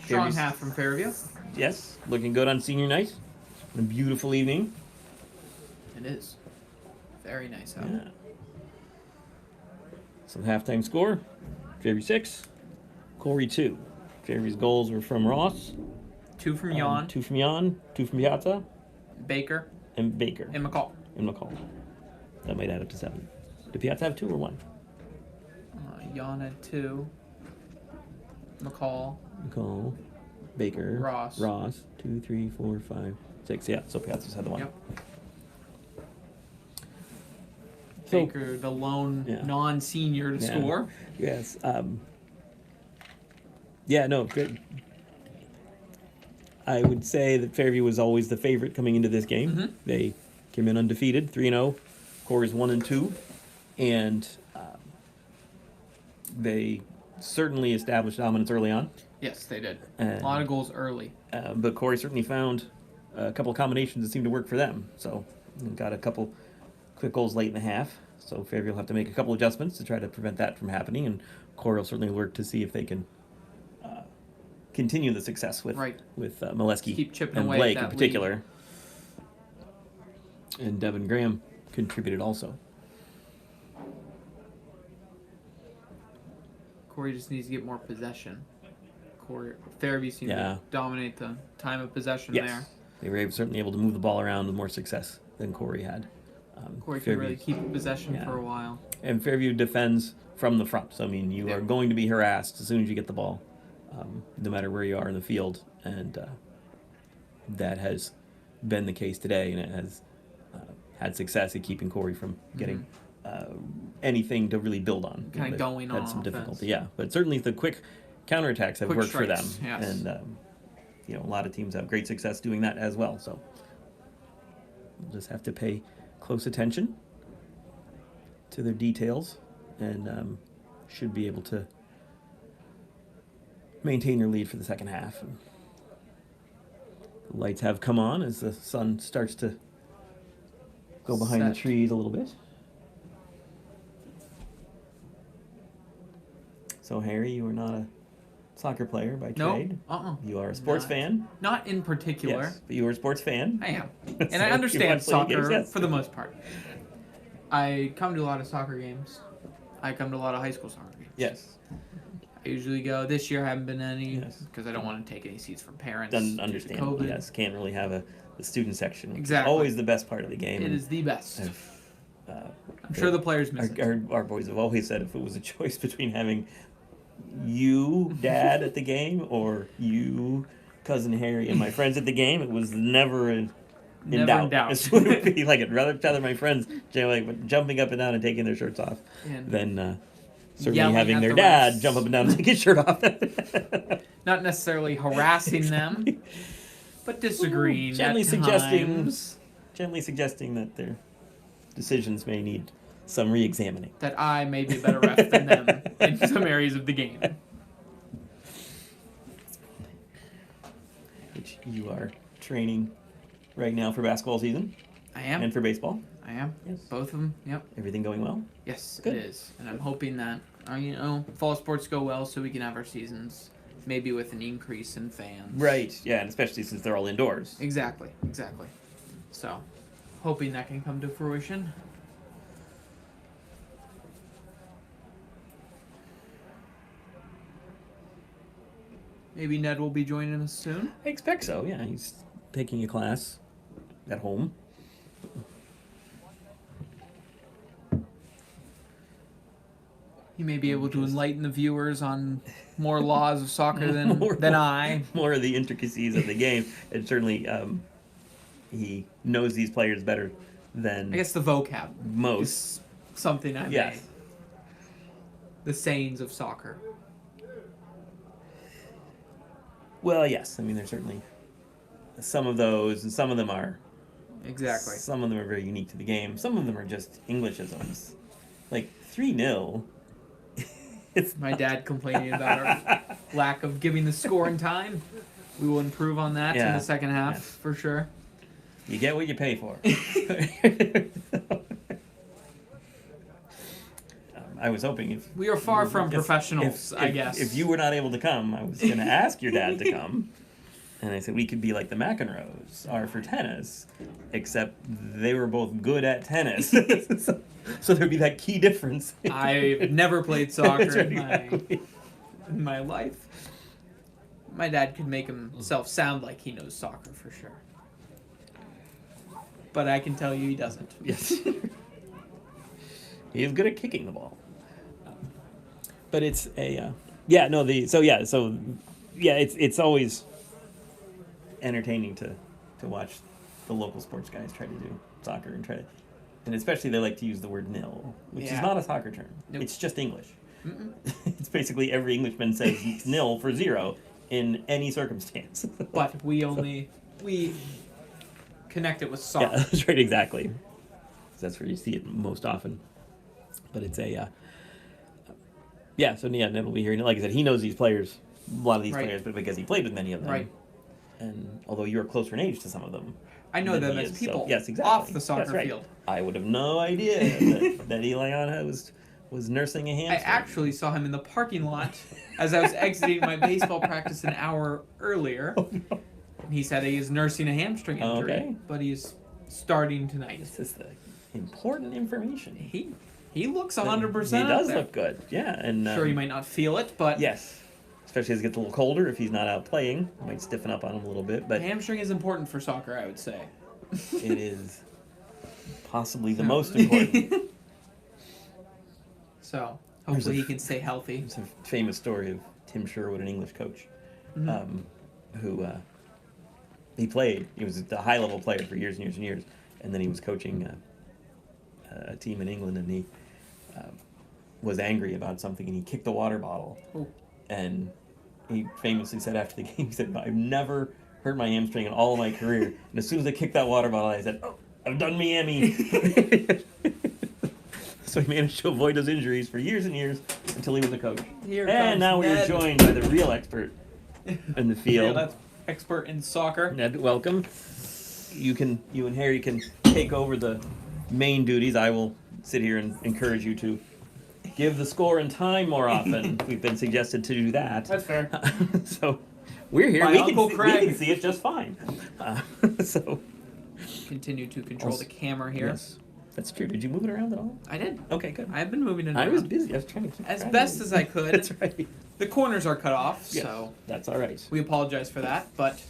Strong Fairview's- half from Fairview. Yes, looking good on senior night. A beautiful evening. It is. Very nice out. Yeah. So halftime score, Fairview 6, Corry 2. Fairview's goals were from Ross. 2 from Jan, 2 from Jan, 2 from Piazza, Baker, and Baker. and McCall. And McCall. That might add up to 7. Did Piazza have 2 or 1? Jan had 2. McCall. McCall, Baker, Ross. 2, 3, 4, 5, 6. Yeah, so Piazza's had the 1. Yep. So- Baker, the lone Yeah. non-senior to Yeah. score. Yes. Yeah, no, good. I would say that Fairview was always the favorite coming into this game. Mhm. They came in undefeated, 3-0. Corry's 1-2, and they certainly established dominance early on. Yes, they did. And- A lot of goals early. But Corry certainly found a couple of combinations that seemed to work for them. So got a couple quick goals late in the half. So Fairview will have to make a couple adjustments to try to prevent that from happening. And Corry will certainly work to see if they can continue the success with Right. Molesky Keep chipping and away at Blake that in particular. And Devin Graham contributed also. Corry just needs to get more possession. Fairview seemed Yeah. to dominate the time of possession Yes, there. they were certainly able to move the ball around with more success than Corry had. Corry could Fairview- really keep possession Yeah. for a while. And Fairview defends from the front. So, I mean, you Yeah. are going to be harassed as soon as you get the ball, no matter where you are in the field. And that has been the case today, and it has had success at keeping Corry from getting anything to really build on. Kinda They've going had on some offense. difficulty, yeah. But certainly the quick counterattacks have Quick worked for them. strikes, yes. And, a lot of teams have great success doing that as well. So we'll just have to pay close attention to their details, and should be able to maintain their lead for the second half. And the lights have come on as the sun starts to go behind the Set. trees a little bit. So Harry, you are not a soccer player by No, trade. You are a sports Not. fan. Not in particular. Yes, but you are a sports fan. I am. So And I you understand watch plenty of soccer games, yes. for the most part. I come to a lot of soccer games. I come to a lot of high school soccer games. Yes. I usually go. This year I haven't been any Yes. because I don't want to take any seats from parents. Doesn't due to understand. COVID. Yes, can't really have the student section. which is Exactly. always the best part of the game. It and is the best. I'm sure the players miss it. Our boys have always said if it was a choice between having you, Dad, at the game or you, Cousin Harry, and my friends at the game, it was never in Never doubt. in doubt. That's what it would be like. I'd rather my friends jumping up and down and taking their shirts off And than certainly yelling having at their the dad refs. jump up and down and take his shirt off. Not necessarily harassing them, but disagreeing gently at suggesting times. that their decisions may need some re-examining. That I may be a better ref than them in some areas of the game. Which you are training right now for basketball season I am. and for baseball. I am. Yes. Both of them. Yep. Everything going well? Yes, Good. it is. And I'm hoping that, fall sports go well so we can have our seasons maybe with an increase in fans. Right. Yeah, and especially since they're all indoors. Exactly. So, hoping that can come to fruition. Maybe Ned will be joining us soon. I expect so. Yeah, he's taking a class at home. He may be able to enlighten the viewers on more laws of soccer than I. More of the intricacies of the game, and certainly he knows these players better than I guess the vocab most. is something I Yes. may. The sayings of soccer. Well, yes. I mean, there's certainly some of those, and some of them are. Exactly. Some of them are very unique to the game. Some of them are just Englishisms. Like 3-0. It's My not- dad complaining about our lack of giving the score in time. We will improve on that in Yeah. the second half Yes. for sure. You get what you pay for. I was hoping if We are far from professionals, I if- guess. If you were not able to come, I was going to ask your dad to come. And I said we could be like the McEnroes are for tennis, except they were both good at tennis. So there'd be that key difference. I've never played soccer That's right, in exactly. my life. My dad could make himself sound like he knows soccer for sure. But I can tell you he doesn't. Yes. He is good at kicking the ball. But it's a it's always entertaining to watch the local sports guys try to do soccer and especially they like to use the word nil, which Yeah. is not a soccer term. Nope. It's just English. Mm-mm. It's basically every Englishman says nil for 0 in any circumstance. But we connect it with soccer. Yeah, that's right, exactly. That's where you see it most often. But it's so Ned will be here. And like I said, he knows these players, a lot of these Right. players, but because he played with many of them. Right. And although you're closer in age to some of them. I know than them he as is, people So, yes, exactly. off the soccer That's right. field. I would have no idea that Eliana was nursing a I hamstring. actually saw him in the parking lot as I was exiting my baseball practice an hour earlier. Oh, no. He said he is nursing a hamstring Oh, injury, okay. but he's starting tonight. This is the important information. He looks 100%. He does out there. look good, yeah. And Sure, he might not feel it, but Yes. Especially as it gets a little colder, if he's not out playing, it might stiffen up on him a little bit. But hamstring is important for soccer, I would say. it is possibly the most important. So There's hopefully a- he can stay healthy. It's a famous story of Tim Sherwood, an English coach, Mhm. who he played. He was a high-level player for years and years and years, and then he was coaching a team in England, and he was angry about something, and he kicked a water bottle. Oh. And he famously said after the game, he said, "I've never hurt my hamstring in all of my career, and as soon as I kicked that water bottle, I said, oh, I've done Miami." So he managed to avoid those injuries for years and years until he was a coach. Here And comes now we're Ned. joined by the real expert in the field. That's expert in soccer. Ned, welcome. You and Harry can take over the main duties. I will sit here and encourage you to give the score and time more often. We've been suggested to do that. That's fair. So we're here. By We Uncle can Craig. see it just fine. So Continue to control Also- the camera here. yes, that's true. Did you move it around at all? I did. Okay, good. I've been moving it I was around. busy. I was trying to keep As track of best it. as I could. That's right. The corners are cut off, Yes, so that's all right. we apologize for that. But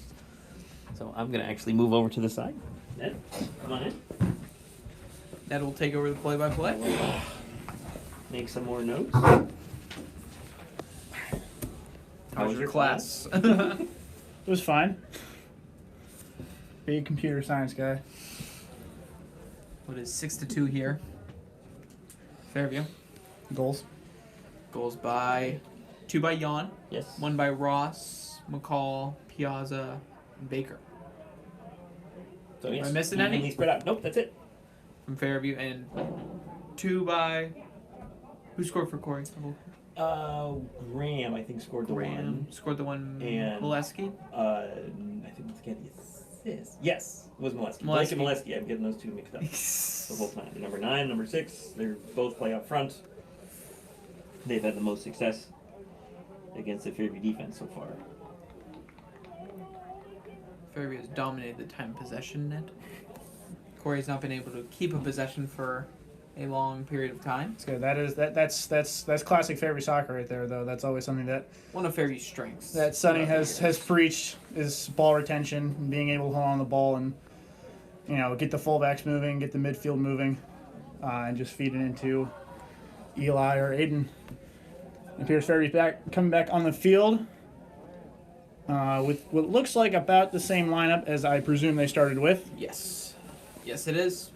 So I'm gonna actually move over to the side. Ned, come on in. Ned will take over the play-by-play. Make some more notes. How was your class? It was fine. Big computer science guy. What is 6-2 here? Fairview. Goals. Goals by 2 by Jan, Yes. 1 by Ross, McCall, Piazza, and Baker So Am I missing any? evenly spread out. Nope, that's it. from Fairview, and 2 by. Who scored for Corry? Graham, I think, scored the Graham one. scored the one. And- Molesky. I think let's get the assist. Yes, it was Molesky. Blake and Molesky. I'm getting those two mixed up the whole time. The number 9, number 6, they both play up front. They've had the most success against the Fairview defense so far. Fairview has dominated the time possession net. Corey's not been able to keep a possession for a long period of time. That's good. That's classic Fairview soccer right there, though. That's always something that One of Fairview's strengths. Sonny has preached is ball retention, and being able to hold on the ball and get the fullbacks moving, get the midfield moving, and just feed it into Eli or Aiden. It appears Fairview's coming back on the field with what looks like about the same lineup as I presume they started with. Yes. Yes, it is.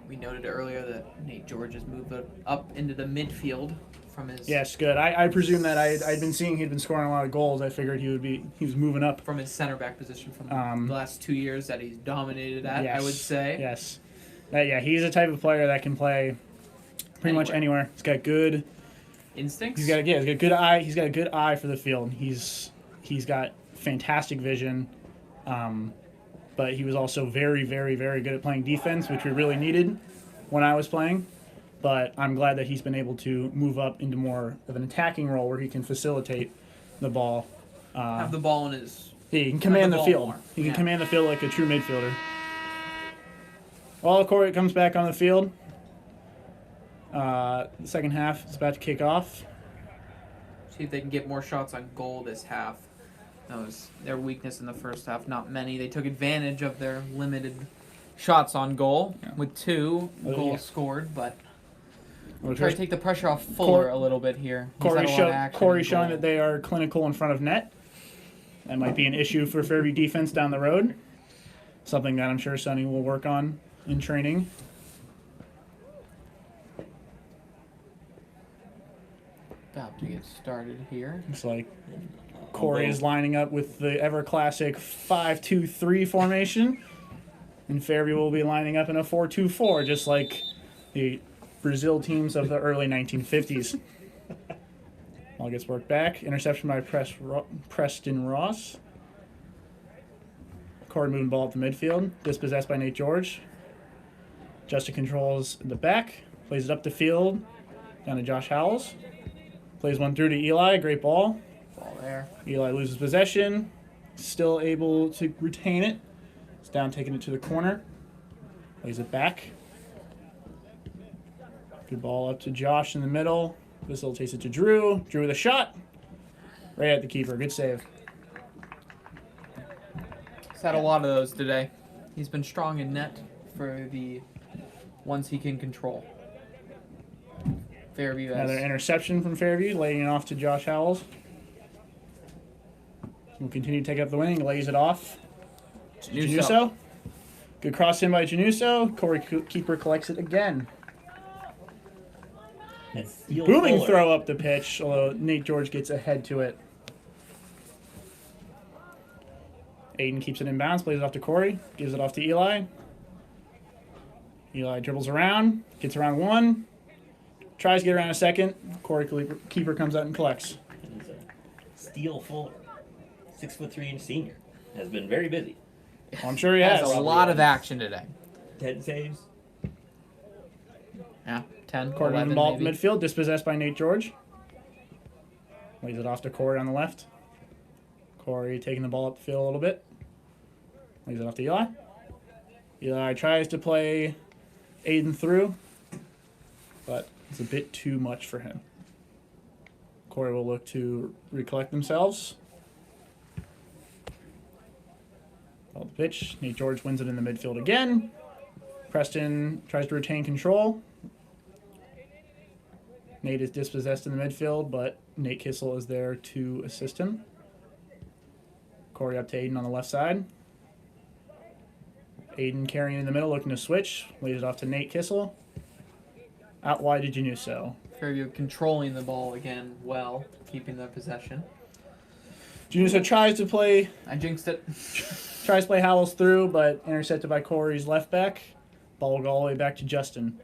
We noted earlier that Nate George has moved up into the midfield from his Yes, good. I presume that I'd been seeing he'd been scoring a lot of goals. I figured he was moving up. from his center back position from the last 2 years that he's dominated at. Yes, I would say. Yes. He's the type of player that can play pretty much anywhere. He's got good Instincts. he's got a good eye. He's got a good eye for the field. He's got fantastic vision. But he was also very, very, very good at playing defense, which we really needed when I was playing. But I'm glad that he's been able to move up into more of an attacking role where he can facilitate the ball. have the ball in his. He can command the ball field. more. He can Yeah. command the field like a true midfielder. Well, Corry comes back on the field. The second half is about to kick off. See if they can get more shots on goal this half. That was their weakness in the first half. Not many. They took advantage of their limited shots on goal with 2 goals scored, but try to take the pressure off Fuller a little bit here. He's had a lot of action Corry in showing goal. that they are clinical in front of net. That might be an issue for Fairview defense down the road. Something that I'm sure Sonny will work on in training. About to get started here. It's like Corry is lining up with the ever classic 5-2-3 formation, and Fairview will be lining up in a 4-2-4, just like the Brazil teams of the early 1950s. Ball gets worked back. Interception by Preston Ross. Corry moving ball up the midfield. Dispossessed by Nate George. Justin controls the back. Plays it up the field. Down to Josh Howells. Plays one through to Eli. Great ball. Ball there. Eli loses possession. Still able to retain it. It's down, taking it to the corner. Plays it back. Good ball up to Josh in the middle. Facilitates it to Drew. Drew with a shot. Right at the keeper. Good save. He's had a lot of those today. He's been strong in net for the ones he can control. Fairview has Another interception from Fairview, laying it off to Josh Howells. Will continue to take up the winning, lays it off. Januso. Good cross in by Januso. Corry keeper collects it again. Booming throw up the pitch, although Nate George gets ahead to it. Aiden keeps it in bounds, plays it off to Corry, gives it off to Eli. Eli dribbles around, gets around one, tries to get around a second. Corry keeper comes out and collects. Steel Fuller, 6'3" senior, has been very busy. I'm sure he has has. a lot of action today. 10 saves. Yeah, 10, Corry 11 moving ball up maybe. midfield, dispossessed by Nate George. Lays it off to Corry on the left. Corry taking the ball up the field a little bit. Lays it off to Eli. Eli tries to play Aiden through, but it's a bit too much for him. Corry will look to recollect themselves. Ball the pitch. Nate George wins it in the midfield again. Preston tries to retain control. Nate is dispossessed in the midfield, but Nate Kissel is there to assist him. Corry up to Aiden on the left side. Aiden carrying in the middle, looking to switch. Lays it off to Nate Kissel. Out wide to Januso. Fairview controlling the ball again well, keeping the possession. Januso tries to play I jinxed it. Howells through, but intercepted by Corey's left back. Ball will go all the way back to Justin.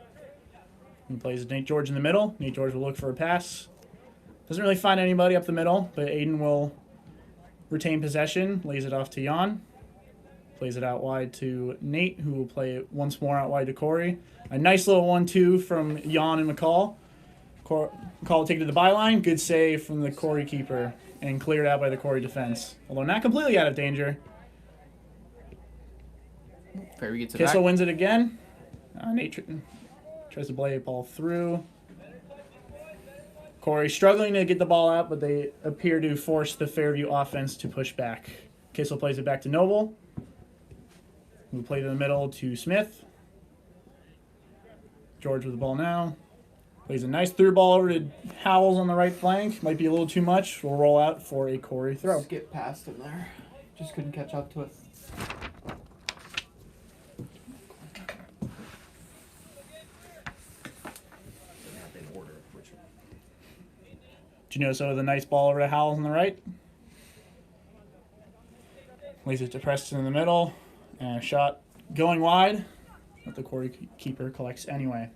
He plays Nate George in the middle. Nate George will look for a pass. Doesn't really find anybody up the middle, but Aiden will retain possession, lays it off to Jan. Plays it out wide to Nate, who will play it once more out wide to Corey. A nice little 1-2 from Jan and McCall. McCall will take it to the byline. Good save from the Corey keeper and cleared out by the Corey defense. Although not completely out of danger. Fairview gets it Kissel back. wins it again. Nate tries to play a ball through. Corey struggling to get the ball out, but they appear to force the Fairview offense to push back. Kissel plays it back to Noble, who plays in the middle to Smith. George with the ball now. Plays a nice through ball over to Howells on the right flank. Might be a little too much. We'll roll out for a Corey throw. Skip past him there. Just couldn't catch up to it. Ginoso with a nice ball over to Howells on the right. Lays it to Preston in the middle. And a shot going wide. But the Corey keeper collects anyway.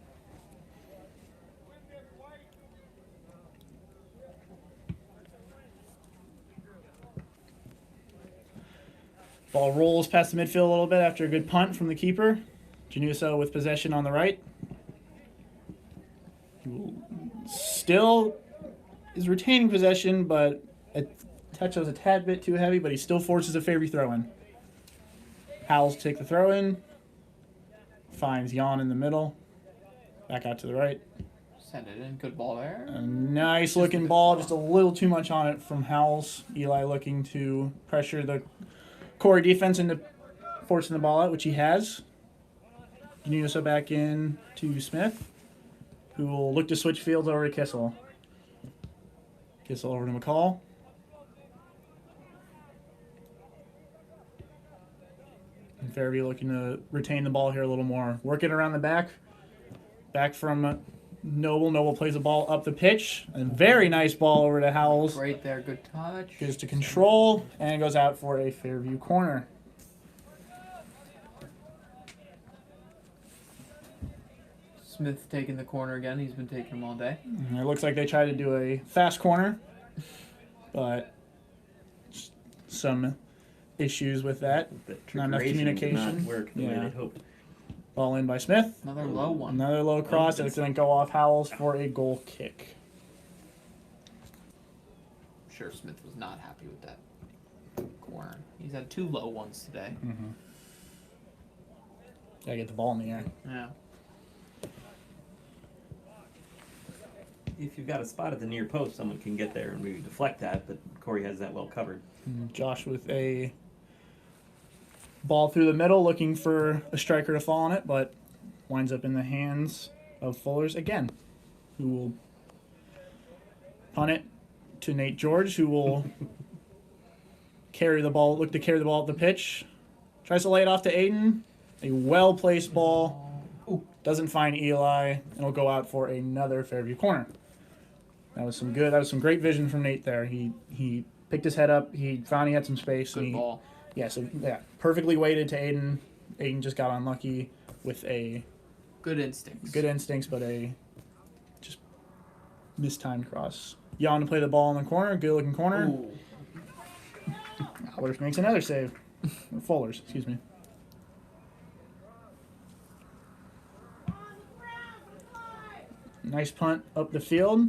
Ball rolls past the midfield a little bit after a good punt from the keeper. Januso with possession on the right. Still is retaining possession, but a touch was a tad bit too heavy, but he still forces a Fairview throw-in. Howells take the throw-in. Finds Jan in the middle. Back out to the right. Send it in. Good ball there. A nice looking ball, just a little too much on it from Howells. Eli looking to pressure the Corey defense into forcing the ball out, which he has. Januso back in to Smith, who will look to switch fields over to Kissel. Kissel over to McCall. And Fairview looking to retain the ball here a little more. Work it around the back. Back from Noble. Noble plays the ball up the pitch. A very nice ball over to Howells. Right there. Good touch. Goes to control and goes out for a Fairview corner. Smith taking the corner again. He's been taking them all day. And it looks like they tried to do a fast corner, but some issues with that. Not enough communication. Not work the way Yeah. they hoped. Ball in by Smith. Another low one. Another low cross. It's going to go off Howells for a goal kick. I'm sure Smith was not happy with that corner. He's had 2 low ones today. Gotta get the ball in the air. Yeah. If you've got a spot at the near post, someone can get there and maybe deflect that, but Corey has that well covered. Josh with a ball through the middle, looking for a striker to fall on it, but winds up in the hands of Fullers again, who will punt it to Nate George, who will look to carry the ball up the pitch. Tries to lay it off to Aiden. A well-placed ball. Doesn't find Eli, and will go out for another Fairview corner. That was some great vision from Nate there. He picked his head up. He found he had some space. Good ball. Yeah, perfectly weighted to Aiden. Aiden just got unlucky with a Good instincts. good instincts, but a just mistimed cross. Jan to play the ball in the corner. Good looking corner. Ooh. Fullers makes another save. Or Fullers, excuse me. Nice punt up the field.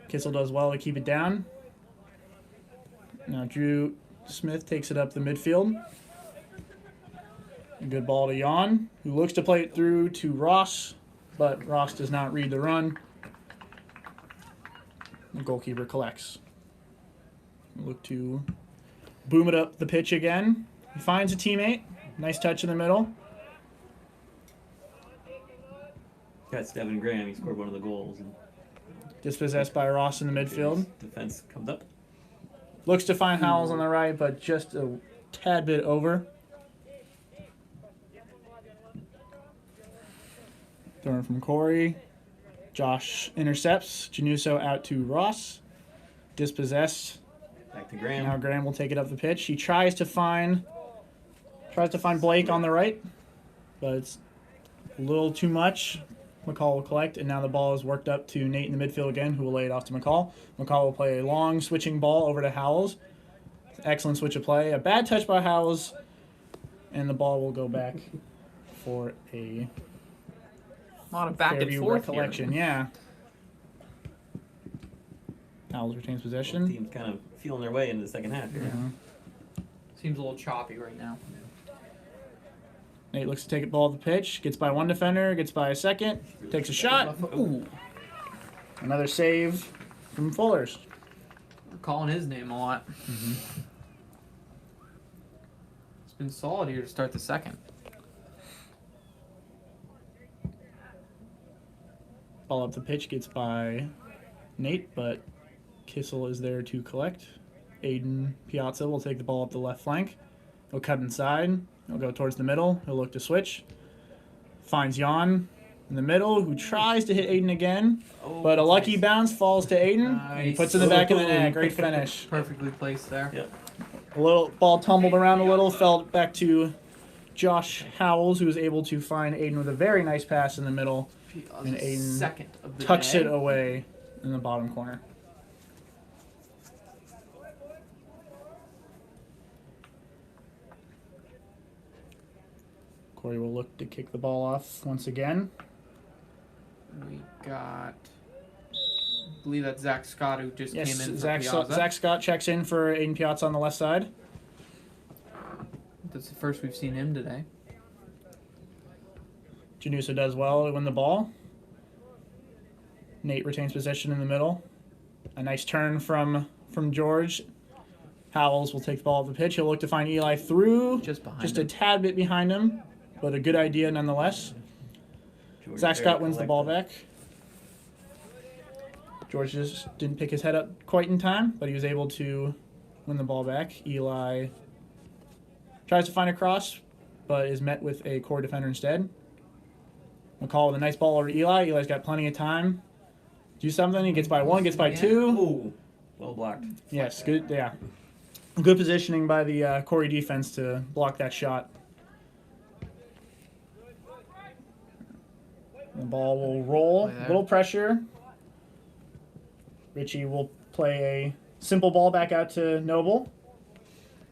Kissel does well to keep it down. Now Drew Smith takes it up the midfield. A good ball to Jan, who looks to play it through to Ross, but Ross does not read the run. The goalkeeper collects. Look to boom it up the pitch again. He finds a teammate. Nice touch in the middle. That's Devin Graham. He scored one of the goals. And Dispossessed by Ross in the midfield. defense comes up. Looks to find Howells on the right, but just a tad bit over. Thrown from Corey. Josh intercepts. Januso out to Ross. Dispossessed. Back to Graham. Now Graham will take it up the pitch. He tries to find Blake on the right, but it's a little too much. McCall will collect, and now the ball is worked up to Nate in the midfield again, who will lay it off to McCall. McCall will play a long switching ball over to Howells. Excellent switch of play. A bad touch by Howells, and the ball will go back for a lot of back and Fairview forth recollection. here. Yeah. Howells retains Both possession. teams kind of feeling their way into the second half here. Mhm. Seems a little choppy right now. Nate looks to take the ball at the pitch. Gets by one defender. Gets by a second. Takes a shot. Ooh, Another save from Fullers. we're calling his name a lot. It's been solid here to start the second. Ball up the pitch. Gets by Nate, but Kissel is there to collect. Aiden Piazza will take the ball up the left flank. He'll cut inside. He'll go towards the middle. He'll look to switch. Finds Jan in the middle, who tries to hit Aiden again. Oh, But a lucky nice. bounce falls to Aiden. And he Nice. puts it in the back of the net. Great finish. Perfectly placed there. Yep. A little ball tumbled around a little, fell back to Josh Howells, who was able to find Aiden with a very nice pass in the middle. And Aiden second of the Tucks day. it away in the bottom corner. Corey will look to kick the ball off once again. We got, I believe that's Zach Scott who just Yes, came in for Zach Piazza. Scott checks in for Aiden Piazza on the left side. That's the first we've seen him today. Janusa does well to win the ball. Nate retains possession in the middle. A nice turn from George. Howells will take the ball off the pitch. He'll look to find Eli through. Just behind Just him. a tad bit behind him, but a good idea nonetheless. George Zach there Scott to wins the collect ball it. back. George just didn't pick his head up quite in time, but he was able to win the ball back. Eli tries to find a cross, but is met with a core defender instead. McCall with a nice ball over to Eli. Eli's got plenty of time. Do something. He gets by one, gets by Yeah. two. Ooh, well blocked. Yes, good. Yeah, good positioning by the Corry defense to block that shot. The ball will roll. Play there. Little pressure. Richie will play a simple ball back out to Noble,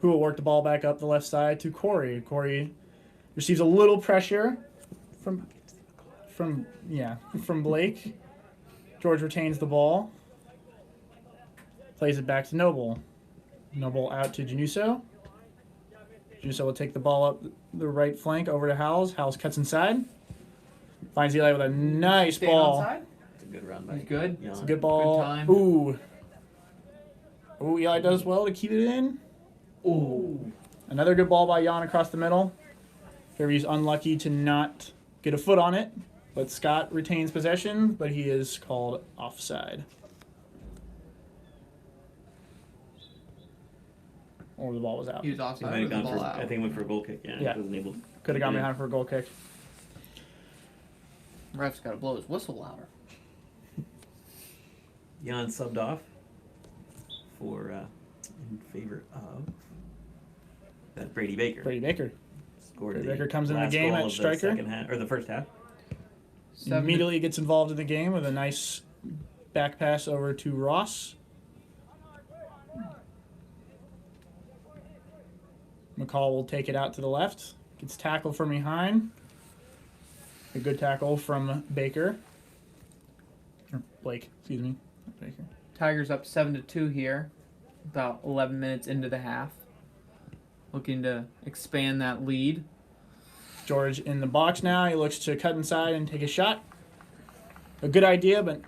who will work the ball back up the left side to Corey. Corey receives a little pressure from Blake. George retains the ball. Plays it back to Noble. Noble out to Januso. Januso will take the ball up the right flank over to Howells. Howells cuts inside. Finds Eli with a nice Staying ball. onside? It's a good run by He's good. Jan. It's a good ball. Good time. Ooh. Ooh, Eli does well to keep it in. Ooh. Another good ball by Jan across the middle. Fairview's unlucky to not get a foot on it, but Scott retains possession, but he is called offside. Or the ball was out. He was He offside. might have with the gone ball for. out. I think he went for a goal kick. Yeah. Yeah. He wasn't able to Could have gone Yeah. behind for a goal kick. Ref's got to blow his whistle louder. Jan subbed off for in favor of that Brady Baker. Brady Baker Scored Brady the Baker comes in the last game goal at of striker. The second half, or the first half. immediately gets involved in the game with a nice back pass over to Ross. McCall will take it out to the left. Gets tackled from behind. A good tackle from Baker. Or Blake, excuse me. Not Baker. Tigers up 7-2 here. About 11 minutes into the half. Looking to expand that lead. George in the box now. He looks to cut inside and take a shot. A good idea, but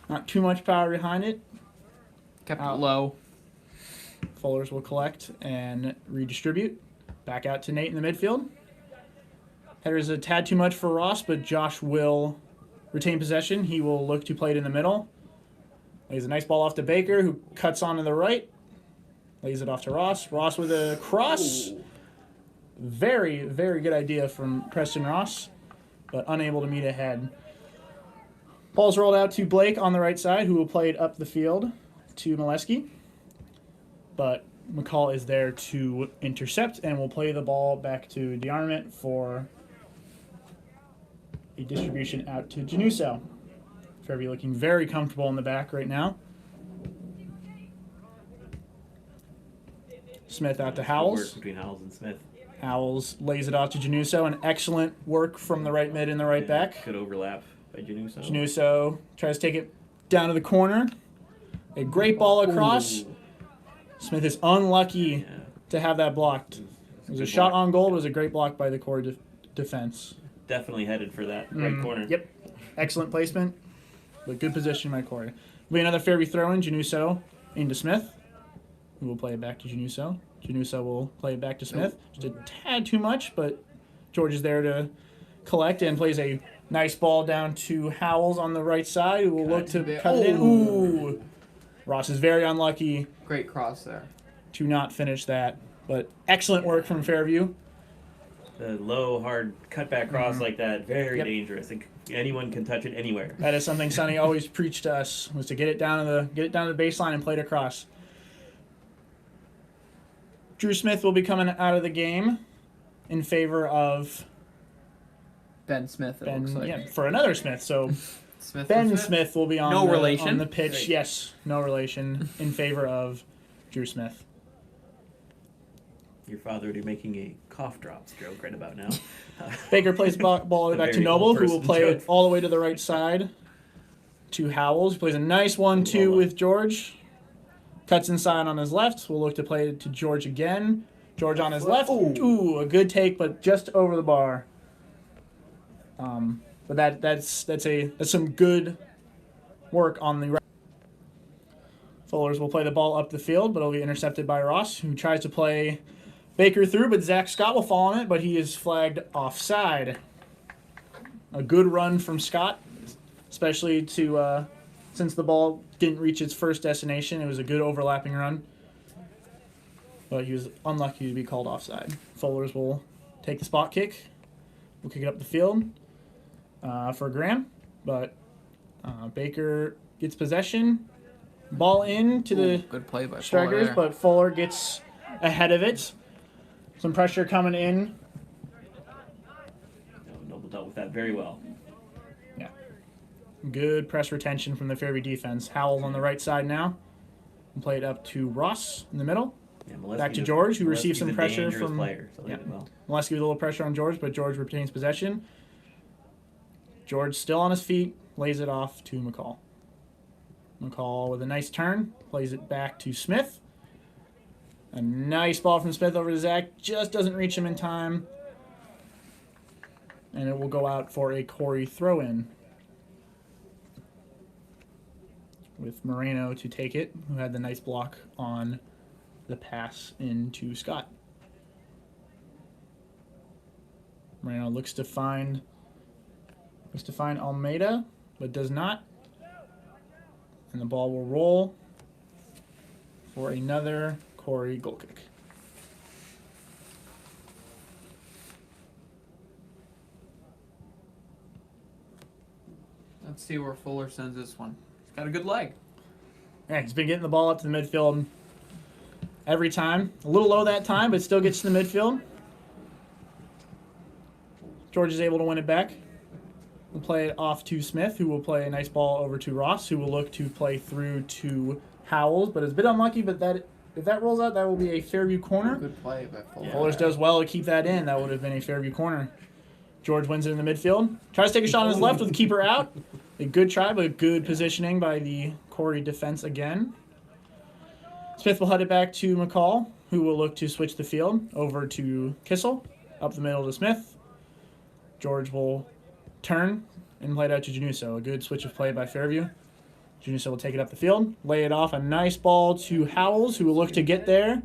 not too much power behind it. Kept Out. it low. Fullers will collect and redistribute. Back out to Nate in the midfield. Header's a tad too much for Ross, but Josh will retain possession. He will look to play it in the middle. Lays a nice ball off to Baker, who cuts on to the right. Lays it off to Ross. Ross with a cross. Very, very good idea from Preston Ross, but unable to meet ahead. Ball's rolled out to Blake on the right side, who will play it up the field to Molesky. but McCall is there to intercept, and will play the ball back to DeArmament for a distribution out to Januso. Fairview looking very comfortable in the back right now. Smith out to Good Howells. work between Howells and Smith. Howells lays it off to Januso. An excellent work from the right mid and the right back. Good overlap by Januso. Januso tries to take it down to the corner. A great ball across. Ooh. Smith is unlucky Yeah. to have that blocked. It was a shot on goal. It was a great block by the Corry defense. Definitely headed for that right corner. Yep. Excellent placement, but good position by Corry. Will be another Fairview throw-in. Januso into Smith, who will play it back to Januso. Januso will play it back to Smith. Just a tad too much, but George is there to collect and plays a nice ball down to Howells on the right side, who will look to cut it in. Ooh. Ross is very unlucky Great cross there. to not finish that, but excellent work from Fairview. The low, hard cutback cross like that, very Yep. dangerous. Anyone can touch it anywhere. That is something Sonny always preached to us, was to get it down to the baseline and play it across. Drew Smith will be coming out of the game in favor of Ben Smith, it Ben, looks like. yeah, for another Smith. So Smith Ben for Smith will be on, No the, relation? on the pitch. Great. Yes, no relation, in favor of Drew Smith. Your father would be making a cough drops joke right about now. Baker plays the ball A back to very Noble, old who will person play joke. it all the way to the right side to Howells. He plays a nice 1-2 Well, with George. Cuts inside on his left. We'll look to play it to George again. George on his left. Ooh, a good take, but just over the bar. But that's some good work on the right. Fullers will play the ball up the field, but it'll be intercepted by Ross, who tries to play Baker through, but Zach Scott will fall on it, but he is flagged offside. A good run from Scott, especially to since the ball didn't reach its first destination. It was a good overlapping run, but he was unlucky to be called offside. Fullers will take the spot kick. We'll kick it up the field for Graham, but Baker gets possession. Ball in to the Good play by strikers, Fuller there. but Fuller gets ahead of it. Some pressure coming in. Noble dealt with that very well. Yeah. Good press retention from the Fairview defense. Howells on the right side now. And play it up to Ross in the middle. Yeah, Back to Molesky's- George, who receives Molesky's some a pressure dangerous from. player, so they Yeah. did well. Molesky with a little pressure on George, but George retains possession. George still on his feet, lays it off to McCall. McCall with a nice turn, plays it back to Smith. A nice ball from Smith over to Zach, just doesn't reach him in time. And it will go out for a Corry throw-in. With Moreno to take it, who had the nice block on the pass into Scott. Moreno looks to find Almeida, but does not. And the ball will roll for another Corry goal kick. Let's see where Fuller sends this one. He's got a good leg. Yeah, he's been getting the ball up to the midfield every time. A little low that time, but still gets to the midfield. George is able to win it back. We'll play it off to Smith, who will play a nice ball over to Ross, who will look to play through to Howells, but it's a bit unlucky, but if that rolls out, that will be a Fairview corner. Good play by Fuller. Fullers does well to keep that in. That would have been a Fairview corner. George wins it in the midfield. Tries to take a shot on his left with the keeper out. A good try, but good positioning by the Corry defense again. Smith will head it back to McCall, who will look to switch the field over to Kissel. Up the middle to Smith. George will turn and play it out to Januso. A good switch of play by Fairview. Januso will take it up the field, lay it off. A nice ball to Howells, who will look to get there.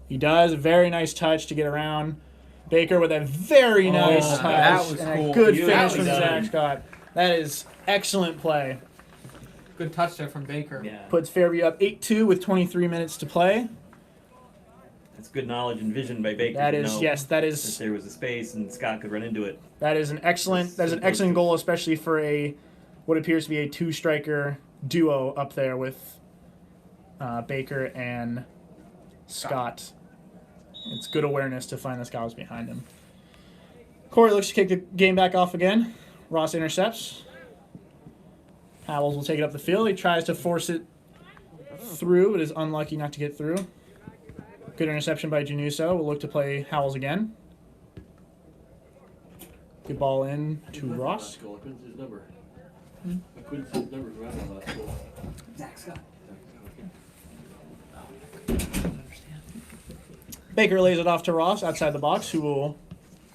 He does. A very nice touch to get around. Baker with a very nice touch. that was and cool. a good Beautifully finish from done. Zach Scott. That is excellent play. Good touch there from Baker. Yeah, Puts Fairview up 8-2 with 23 minutes to play. that's good knowledge and vision by Baker. That to is, know yes, that that is there was a space and Scott could run into it. that is an excellent goal, especially for what appears to be a two-striker duo up there with Baker and Scott. It's good awareness to find the Scott was behind him. Corry looks to kick the game back off again. Ross intercepts. Howells will take it up the field. He tries to force it through, but is unlucky not to get through. Good interception by Januso. We'll look to play Howells again. Good ball in to Ross. I couldn't see his number. I couldn't see his number around last school. Zach Scott. Baker lays it off to Ross outside the box, who will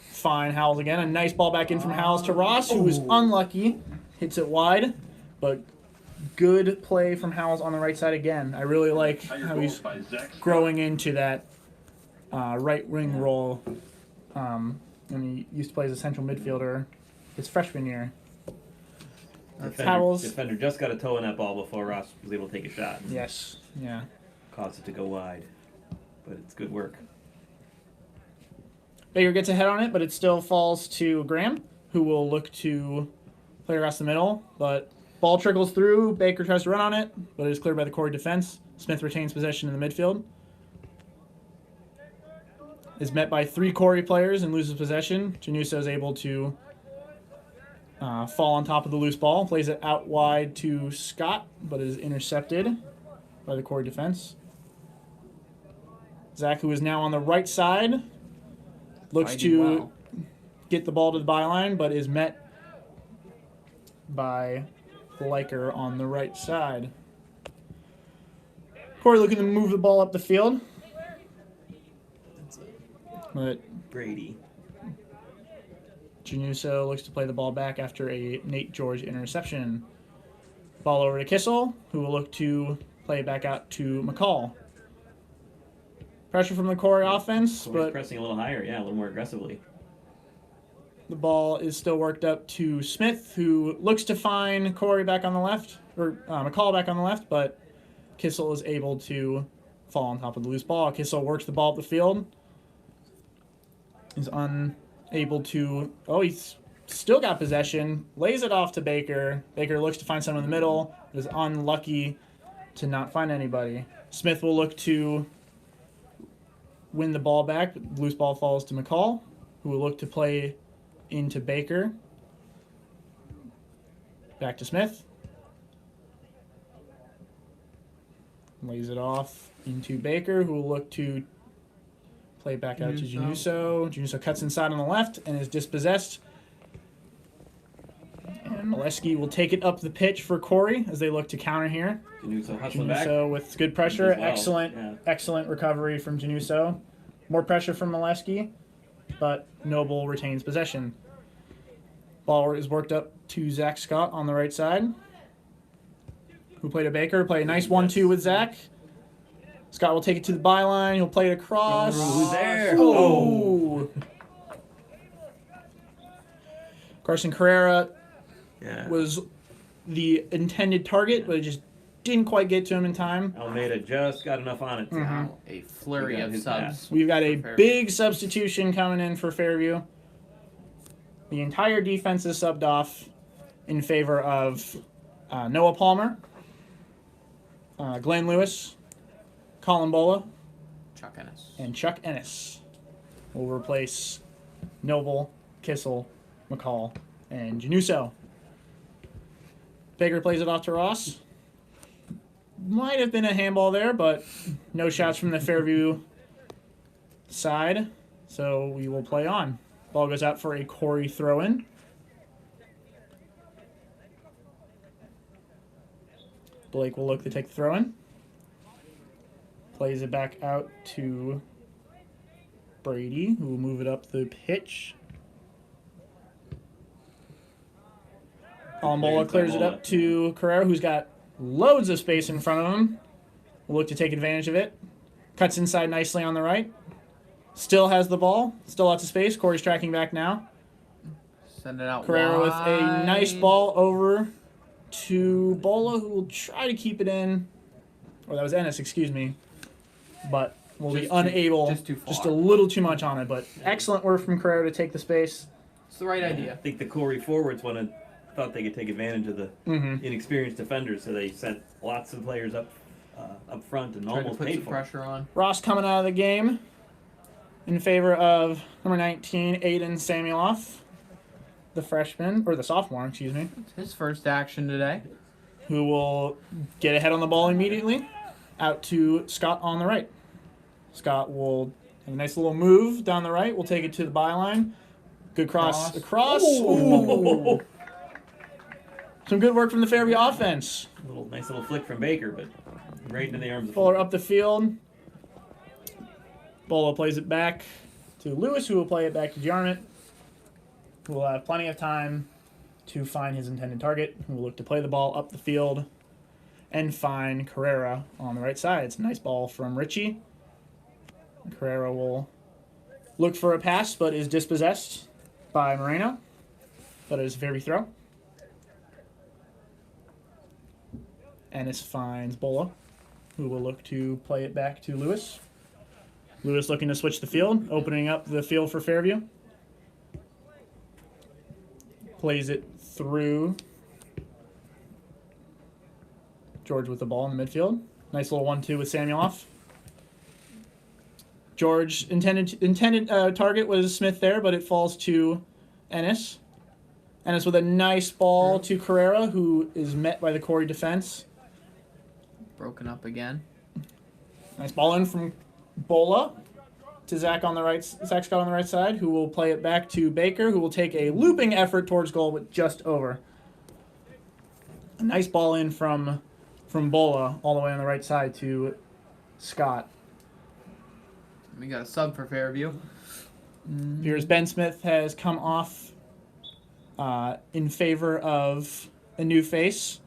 find Howells again. A nice ball back in from Howells to Ross, who was unlucky. Hits it wide, but good play from Howells on the right side again. I really like how he's growing into that right wing role. And he used to play as a central midfielder his freshman year. Howells. Defender just got a toe in that ball before Ross was able to take a shot. Yes, yeah. Caused it to go wide. But it's good work. Baker gets a head on it, but it still falls to Graham, who will look to play across the middle. But ball trickles through. Baker tries to run on it, but it is cleared by the Corry defense. Smith retains possession in the midfield. Is met by 3 Corry players and loses possession. Januso is able to fall on top of the loose ball. Plays it out wide to Scott, but is intercepted by the Corry defense. Zach, who is now on the right side, looks to get the ball to the byline, but is met by Liker on the right side. Corry looking to move the ball up the field. But Brady. Januso looks to play the ball back after a Nate George interception. Ball over to Kissel, who will look to play it back out to McCall. Pressure from the Corry offense, Corry's but pressing a little higher, yeah, a little more aggressively. the ball is still worked up to Smith, who looks to find Corry back on the left, or McCall back on the left, but Kissel is able to fall on top of the loose ball. Kissel works the ball up the field. Is unable to... Oh, he's still got possession. Lays it off to Baker. Baker looks to find someone in the middle. Is unlucky to not find anybody. Smith will look to win the ball back. The loose ball falls to McCall, who will look to play into Baker. Back to Smith. Lays it off into Baker, who will look to play back out to Januso. Januso cuts inside on the left and is dispossessed. And Molesky will take it up the pitch for Corry as they look to counter here. Januso hustling back. Januso with good pressure. Well. Excellent recovery from Januso. More pressure from Molesky, but Noble retains possession. Ball is worked up to Zach Scott on the right side, who played a Baker. Play a nice 1-2 with Zach. Scott will take it to the byline. He'll play it across. Who's there? Oh! Carson Carrera was the intended target, but it just didn't quite get to him in time. Almeida just got enough on it. Now a flurry of subs. We've got a big substitution coming in for Fairview. The entire defense is subbed off in favor of Noah Palmer, Glenn Lewis, Colin Bola, Chuck Ennis. and Chuck Ennis will replace Noble, Kissel, McCall, and Januso. Baker plays it off to Ross. Might have been a handball there, but no shots from the Fairview side, so we will play on. Ball goes out for a Corry throw-in. Blake will look to take the throw-in. Plays it back out to Brady, who will move it up the pitch. Almola clears it up to Carrera, who's got loads of space in front of him. Will look to take advantage of it. Cuts inside nicely on the right. Still has the ball. Still lots of space. Corey's tracking back now. Send it out Carrera wide. with a nice ball over to Bola, who will try to keep it in. Or that was Ennis, excuse me. But will be unable. Just too far. Just a little too much on it. But excellent work from Carrera to take the space. It's the right I idea. think the Corry forwards thought they could take advantage of the inexperienced defenders, so they sent lots of players up up front and Tried to almost put paid some for. pressure on. Ross coming out of the game in favor of number 19, Aiden Samueloff, the freshman, or the sophomore, excuse me, It's his first action today. who will get ahead on the ball immediately. Out to Scott on the right. Scott will have a nice little move down the right. We'll take it to the byline. Good cross across. Ooh. Some good work from the Fairview offense. Nice little flick from Baker, but right into the arms of Fuller up the field. Bolo plays it back to Lewis, who will play it back to Jarmut, who will have plenty of time to find his intended target, who will look to play the ball up the field and find Carrera on the right side. It's a nice ball from Richie. Carrera will look for a pass, but is dispossessed by Moreno. But it is a Fairview throw. Ennis finds Bolo, who will look to play it back to Lewis. Lewis looking to switch the field, opening up the field for Fairview. Plays it through George with the ball in the midfield. Nice little 1-2 with Samueloff. George intended target was Smith there, but it falls to Ennis. Ennis with a nice ball to Carrera, who is met by the Corry defense. Broken up again. Nice ball in from Bola to Zach on the right. Zach Scott on the right side, who will play it back to Baker, who will take a looping effort towards goal, but just over. A nice ball in from Bola all the way on the right side to Scott. We got a sub for Fairview. Here's Ben Smith has come off in favor of a new face,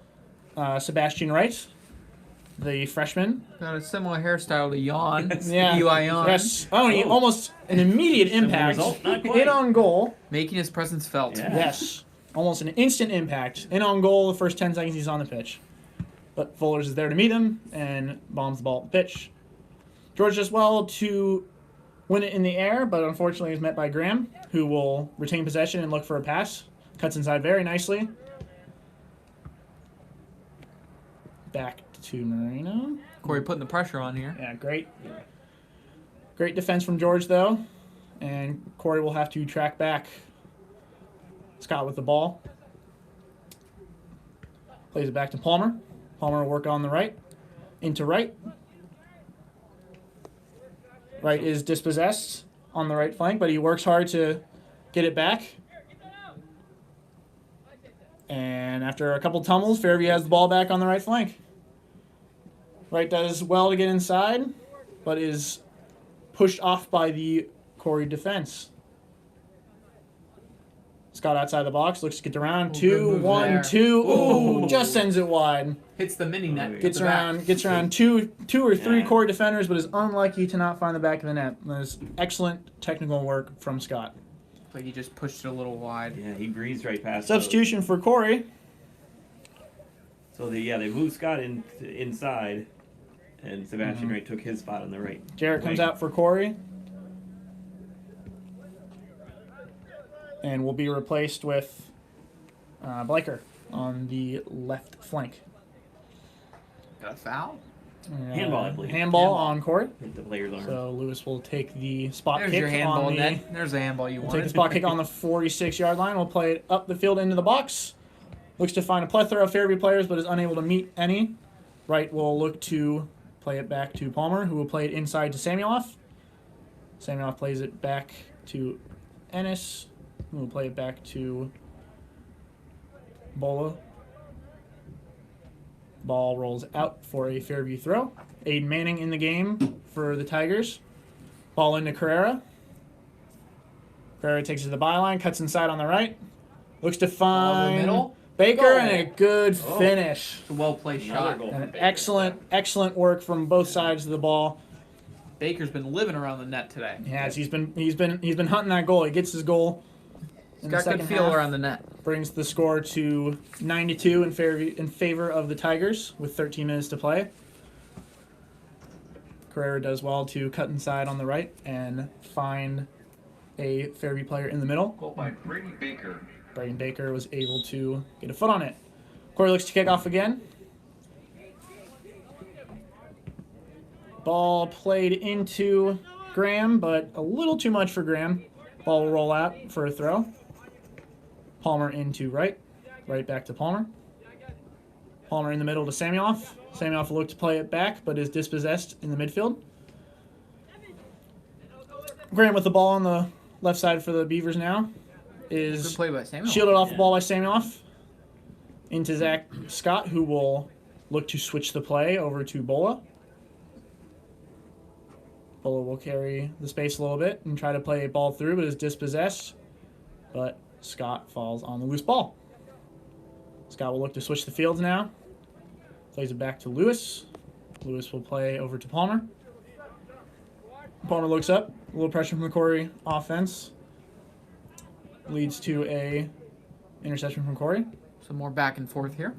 Sebastian Wright, the freshman. Got a similar hairstyle to Jan. Yeah. Eli Jan. Yes. Oh, he almost an immediate impact result? Not quite. in on goal. Making his presence felt. Yeah. Yes. Almost an instant impact. In on goal the first 10 seconds he's on the pitch. But Fullers is there to meet him and bombs the ball at the pitch. George does well to win it in the air, but unfortunately is met by Graham, who will retain possession and look for a pass. Cuts inside very nicely. Back to Moreno. Corey putting the pressure on here. Yeah, great. Great defense from George, though. And Corey will have to track back Scott with the ball. Plays it back to Palmer. Palmer will work on the right. Into right. Right is dispossessed on the right flank, but he works hard to get it back. And after a couple tumbles, Fairview has the ball back on the right flank. Wright does well to get inside, but is pushed off by the Corry defense. Scott outside the box, looks to get around. Good 2, move 1, there. 2. Ooh, Ooh. just sends it wide. Hits the mini net. Gets at the back. around two or three Yeah. Corry defenders, but is unlucky to not find the back of the net. There's excellent technical work from Scott. Like he just pushed it a little wide. Yeah, he breezed right past. Substitution for Corry. So they moved Scott inside, and Sebastian Wright took his spot on the right. Jarrett comes wing. out for Corry. And will be replaced with Bliker on the left flank. Got a foul? Handball, I believe. Handball on Corry. Hit the player's arm. So Lewis will take the spot There's kick your handball, on the. Ned. There's the handball you We'll take the wanted. spot kick on the 46-yard line. We'll play it up the field into the box. Looks to find a plethora of Fairview players, but is unable to meet any. Wright will look to play it back to Palmer, who will play it inside to Samueloff. Samueloff plays it back to Ennis, who will play it back to Bola. Ball rolls out for a Fairview throw. Aiden Manning in the game for the Tigers. Ball into Carrera. Carrera takes it to the byline, cuts inside on the right. Looks to Ball in the find middle. Baker Goal. and a good Oh. finish. It's a well-placed Another shot. goal And from an Baker. excellent work from both sides of the ball. Baker's been living around the net today. Yes, he's been hunting that goal. He gets his goal. He's in got the good second feel half. around the net. Brings the score to 9-2 in favor of the Tigers with 13 minutes to play. Carrera does well to cut inside on the right and find a Fairview player in the middle. Goal by Brady Baker. Braden Baker was able to get a foot on it. Corey looks to kick off again. Ball played into Graham, but a little too much for Graham. Ball will roll out for a throw. Palmer into right. Right back to Palmer. Palmer in the middle to Samioff. Samioff will look to play it back, but is dispossessed in the midfield. Graham with the ball on the left side for the Beavers now. Good Is play by Samuel. shielded off the ball by Samioff. Into Zach Scott, who will look to switch the play over to Bola. Bola will carry the space a little bit and try to play a ball through, but is dispossessed. But Scott falls on the loose ball. Scott will look to switch the fields now. Plays it back to Lewis. Lewis will play over to Palmer. Palmer looks up. A little pressure from the Corry offense. Leads to a interception from Corry. Some more back and forth here.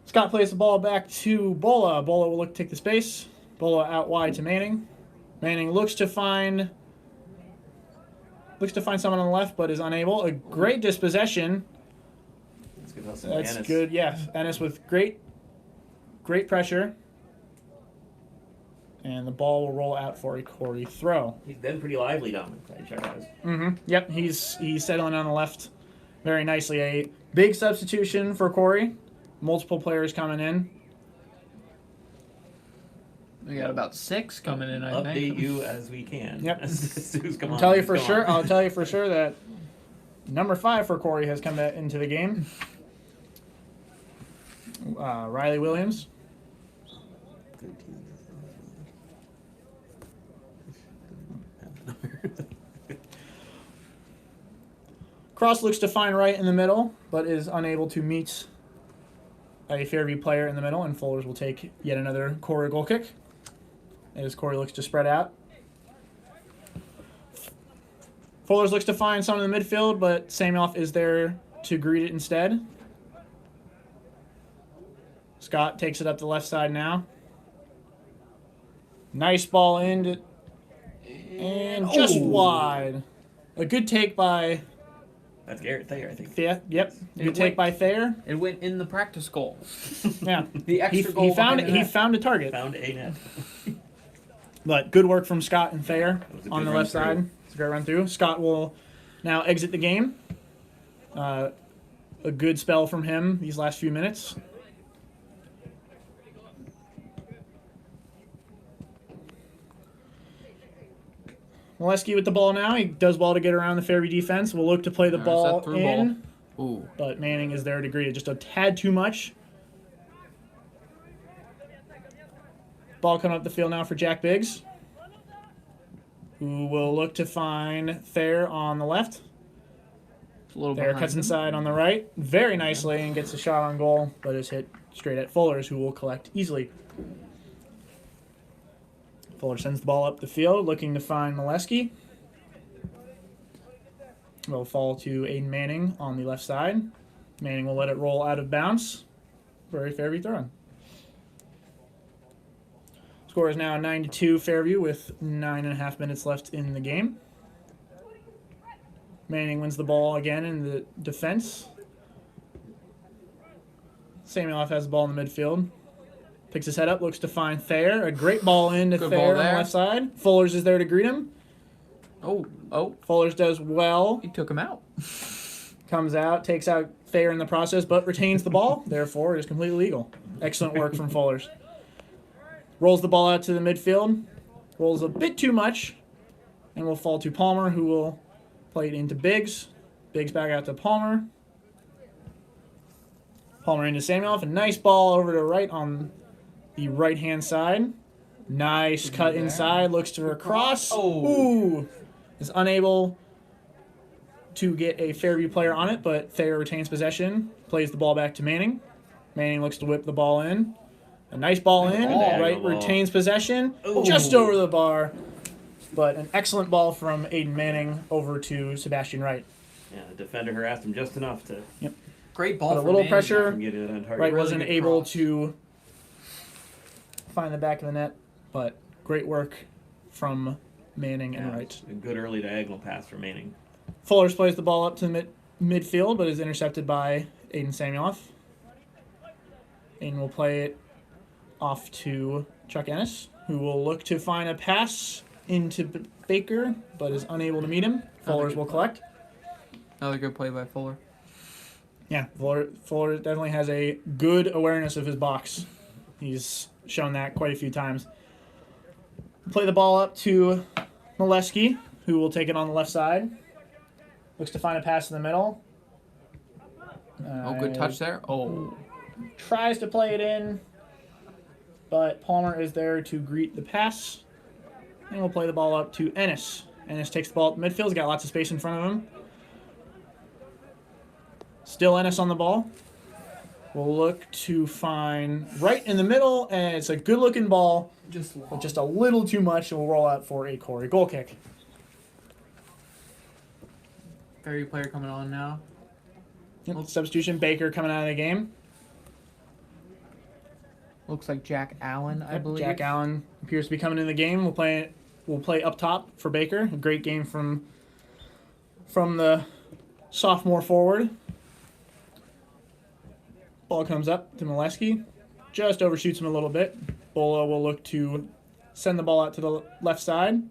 Scott plays the ball back to Bola. Bola will look to take the space. Bola out wide to Manning. Manning looks to find someone on the left, but is unable. A great dispossession. That's good. Yeah, Ennis with great pressure, and the ball will roll out for a Corry throw. He's been pretty lively, Dominic. Sure has. Yep, he's settling on the left very nicely. A big substitution for Corry. Multiple players coming in. We got about 6 coming in, I think. Update you as we can. Yep. I'll I'll tell you for sure that number 5 for Corry has come into the game. Riley Williams. Cross looks to find right in the middle, but is unable to meet a Fairview player in the middle, and Fullers will take yet another Corry goal kick as Corry looks to spread out. Fullers looks to find someone in the midfield, but Samuel is there to greet it instead. Scott takes it up the left side now. Nice ball in, and just wide. A good take by... That's Garrett Thayer, I think. Yeah, yep. Good take by Thayer. It went in the practice goal. Yeah. The extra goal. He found a target. Found a net. But good work from Scott and Thayer on the left run side. It's a great run through. Scott will now exit the game. A good spell from him these last few minutes. Molesky with the ball now. He does well to get around the Fairview defense. Will look to play the ball in. Ooh. But Manning is there to greet it just a tad too much. Ball coming up the field now for Jack Biggs, who will look to find Thayer on the left. Thayer cuts inside on the right very nicely and gets a shot on goal, but is hit straight at Fullers, who will collect easily. Fuller sends the ball up the field, looking to find Molesky. Will fall to Aiden Manning on the left side. Manning will let it roll out of bounds for a Fairview throw-in. Score is now 9-2 Fairview with 9.5 minutes left in the game. Manning wins the ball again in the defense. Samuel has the ball in the midfield. Picks his head up, looks to find Thayer. A great ball into Thayer on the left side. Fullers is there to greet him. Oh. Fullers does well. He took him out. Comes out, takes out Thayer in the process, but retains the ball. Therefore, it is completely legal. Excellent work from Fullers. Rolls the ball out to the midfield. Rolls a bit too much. And will fall to Palmer, who will play it into Biggs. Biggs back out to Palmer. Palmer into Samuel. A nice ball over to right on the right-hand side. Nice cut inside. Looks to cross. Ooh. Is unable to get a Fairview player on it, but Thayer retains possession. Plays the ball back to Manning. Manning looks to whip the ball in. A nice ball in. Right retains possession. Just over the bar. But an excellent ball from Aiden Manning over to Sebastian Wright. Yeah, the defender harassed him just enough to... Yep. Great ball. But a little Manning. pressure. Wright Really wasn't good able cross. to find the back of the net, but great work from Manning and Wright. A good early diagonal pass for Manning. Fullers plays the ball up to the midfield, but is intercepted by Aiden Samueloff. Aiden will play it off to Chuck Ennis, who will look to find a pass into Baker, but is unable to meet him. Fullers will collect. Another good play by Fuller. Yeah, Fuller definitely has a good awareness of his box. He's shown that quite a few times. Play the ball up to Molesky, who will take it on the left side. Looks to find a pass in the middle. Oh, good touch there. Oh. Tries to play it in, but Palmer is there to greet the pass. And we'll play the ball up to Ennis. Ennis takes the ball up the midfield. He's got lots of space in front of him. Still Ennis on the ball. We'll look to find right in the middle, and it's a good-looking ball, but just a little too much. We'll roll out for a Corry goal kick. Fairview player coming on now. Yep. Substitution, Baker coming out of the game. Looks like Jack Allen, I believe. Jack Allen appears to be coming in the game. We'll play up top for Baker. A great game from the sophomore forward. Ball comes up to Molesky. Just overshoots him a little bit. Bola will look to send the ball out to the left side.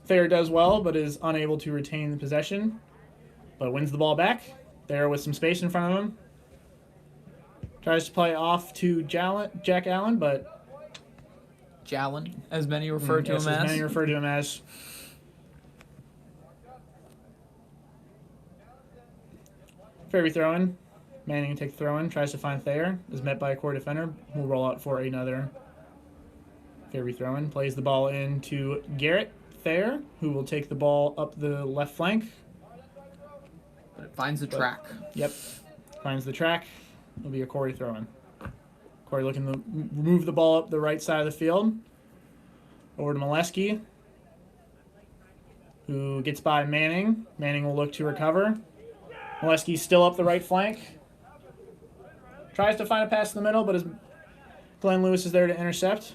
Thayer does well, but is unable to retain the possession. But wins the ball back. Thayer with some space in front of him. Tries to play off to Jack Allen, but Jalen, as many refer to him as. Many refer to him as. Fairview throw-in. Manning will take the throw-in. Tries to find Thayer. Is met by a Corry defender. Will roll out for another Fairview throw-in. Plays the ball into Garrett Thayer, who will take the ball up the left flank. But it finds the track. Yep. Finds the track. It'll be a Corry throw-in. Corry looking to move the ball up the right side of the field. Over to Molesky, who gets by Manning. Manning will look to recover. Molesky's still up the right flank. Tries to find a pass in the middle, but Glenn Lewis is there to intercept.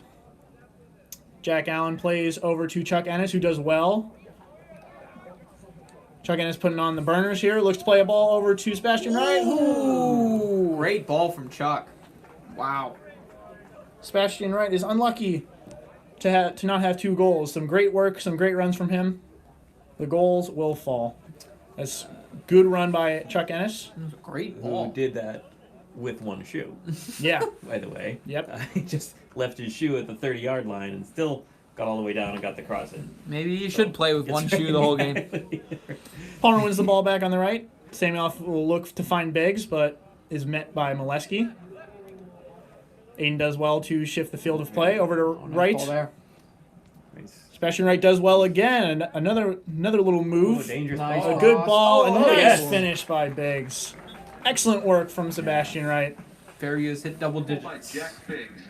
Jack Allen plays over to Chuck Ennis, who does well. Chuck Ennis putting on the burners here. Looks to play a ball over to Sebastian Wright. Ooh, great ball from Chuck. Wow. Sebastian Wright is unlucky to not have 2 goals. Some great work, some great runs from him. The goals will fall. That's good run by Chuck Ennis. It was a great Who ball. did that with one shoe, Yeah. by the way. Yep. He just left his shoe at the 30-yard line and still got all the way down and got the cross in. Maybe you should play with one shoe the whole game. Palmer wins the ball back on the right. Samuel will look to find Biggs, but is met by Molesky. Aiden does well to shift the field of play over to right. Ball there. Nice. Sebastian Wright does well again. Another little move. Ooh, dangerous Nice. ball. A good ball. Oh, A nice yes. finish by Biggs. Excellent work from Sebastian Wright. Fairview has hit double By digits. Jack Biggs.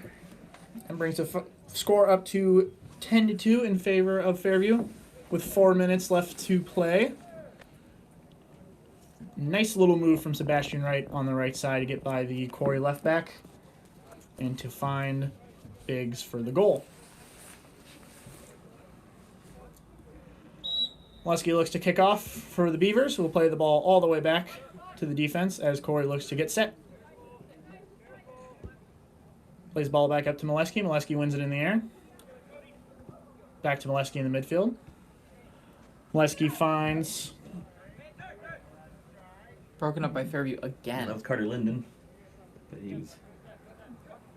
And brings the score up to 10-2 in favor of Fairview with 4 minutes left to play. Nice little move from Sebastian Wright on the right side to get by the Corry left back and to find Biggs for the goal. Molesky looks to kick off for the Beavers, who will play the ball all the way back to the defense as Corry looks to get set. Plays the ball back up to Molesky. Molesky wins it in the air. Back to Molesky in the midfield. Molesky finds... Broken up by Fairview That again. was Carter Linden. But he was...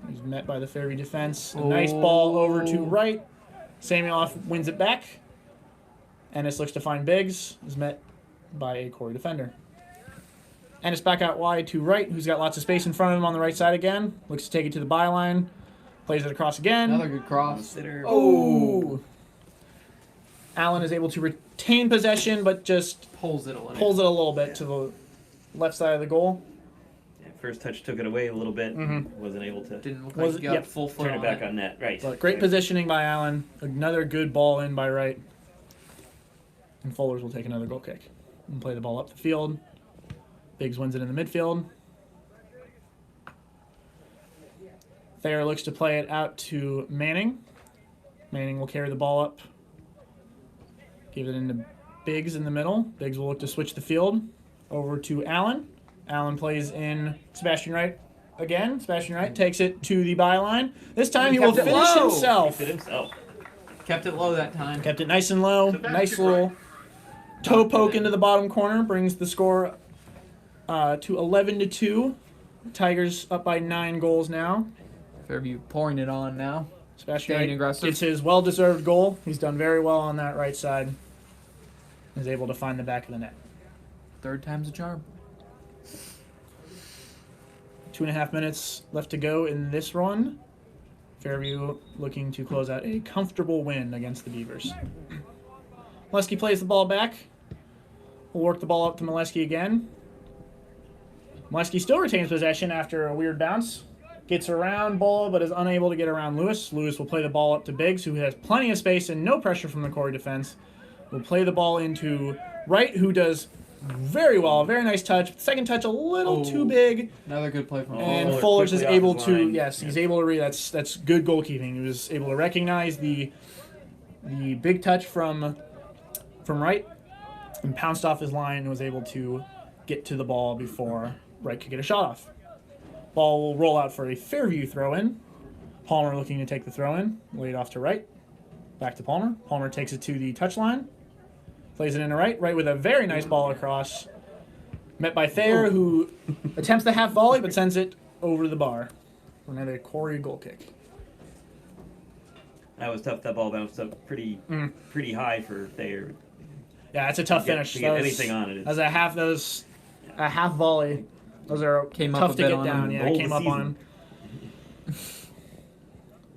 He's met by the Fairview defense. A nice ball over to right. Samuel wins it back. Ennis looks to find Biggs. Is met by a Corry defender. Ennis back out wide to right, who's got lots of space in front of him on the right side again. Looks to take it to the byline. Plays it across again. Another good cross. Consider... Oh! Allen is able to retain possession, but just Pulls it a little. pulls it a little bit to the left side of the goal. Yeah, first touch took it away a little bit. Mhm. Wasn't able to Didn't look Was like it- he got yep. full foot turn it on back it. on net. Right. But great positioning by Allen. Another good ball in by Wright. And Fullers will take another goal kick and play the ball up the field. Biggs wins it in the midfield. Thayer looks to play it out to Manning. Manning will carry the ball up. Give it into Biggs in the middle. Biggs will look to switch the field over to Allen. Allen plays in Sebastian Wright. again. Sebastian Wright takes it to the byline. This time he will kept it finish low. himself. Did himself. Kept it low that time. Kept it nice and low. Nice little toe poke into the bottom corner. Brings the score to 11-2. Tigers up by 9 goals now. Fairview pouring it on now. Sebastian Staying Wright aggressive. gets his well-deserved goal. He's done very well on that right side. Is able to find the back of the net. Third time's a charm. 2.5 minutes left to go in this run. Fairview looking to close out a comfortable win against the Beavers. Molesky plays the ball back. We'll work the ball up to Molesky again. Molesky still retains possession after a weird bounce. Gets around ball, but is unable to get around Lewis. Lewis will play the ball up to Biggs, who has plenty of space and no pressure from the Corry defense. Will play the ball into Wright, who does very well. Very nice touch. Second touch a little too big. Another good play from And Fuller Fuller's is quickly off able his to, line. yes, he's able to read. That's good goalkeeping. He was able to recognize the big touch from Wright and pounced off his line and was able to get to the ball before Wright could get a shot off. Ball will roll out for a Fairview throw-in. Palmer looking to take the throw-in. Laid off to Wright. Back to Palmer. Palmer takes it to the touchline. Plays it into Wright. Wright with a very nice ball across. Met by Thayer, who attempts the half volley but sends it over the bar. For another Corry goal kick. That was tough. That ball bounced up pretty high for Thayer. Yeah, it's a tough finish. To get anything on it. As a half volley. Those are Came up tough a to bit get on down. him. Yeah, Goal it of came the up on him.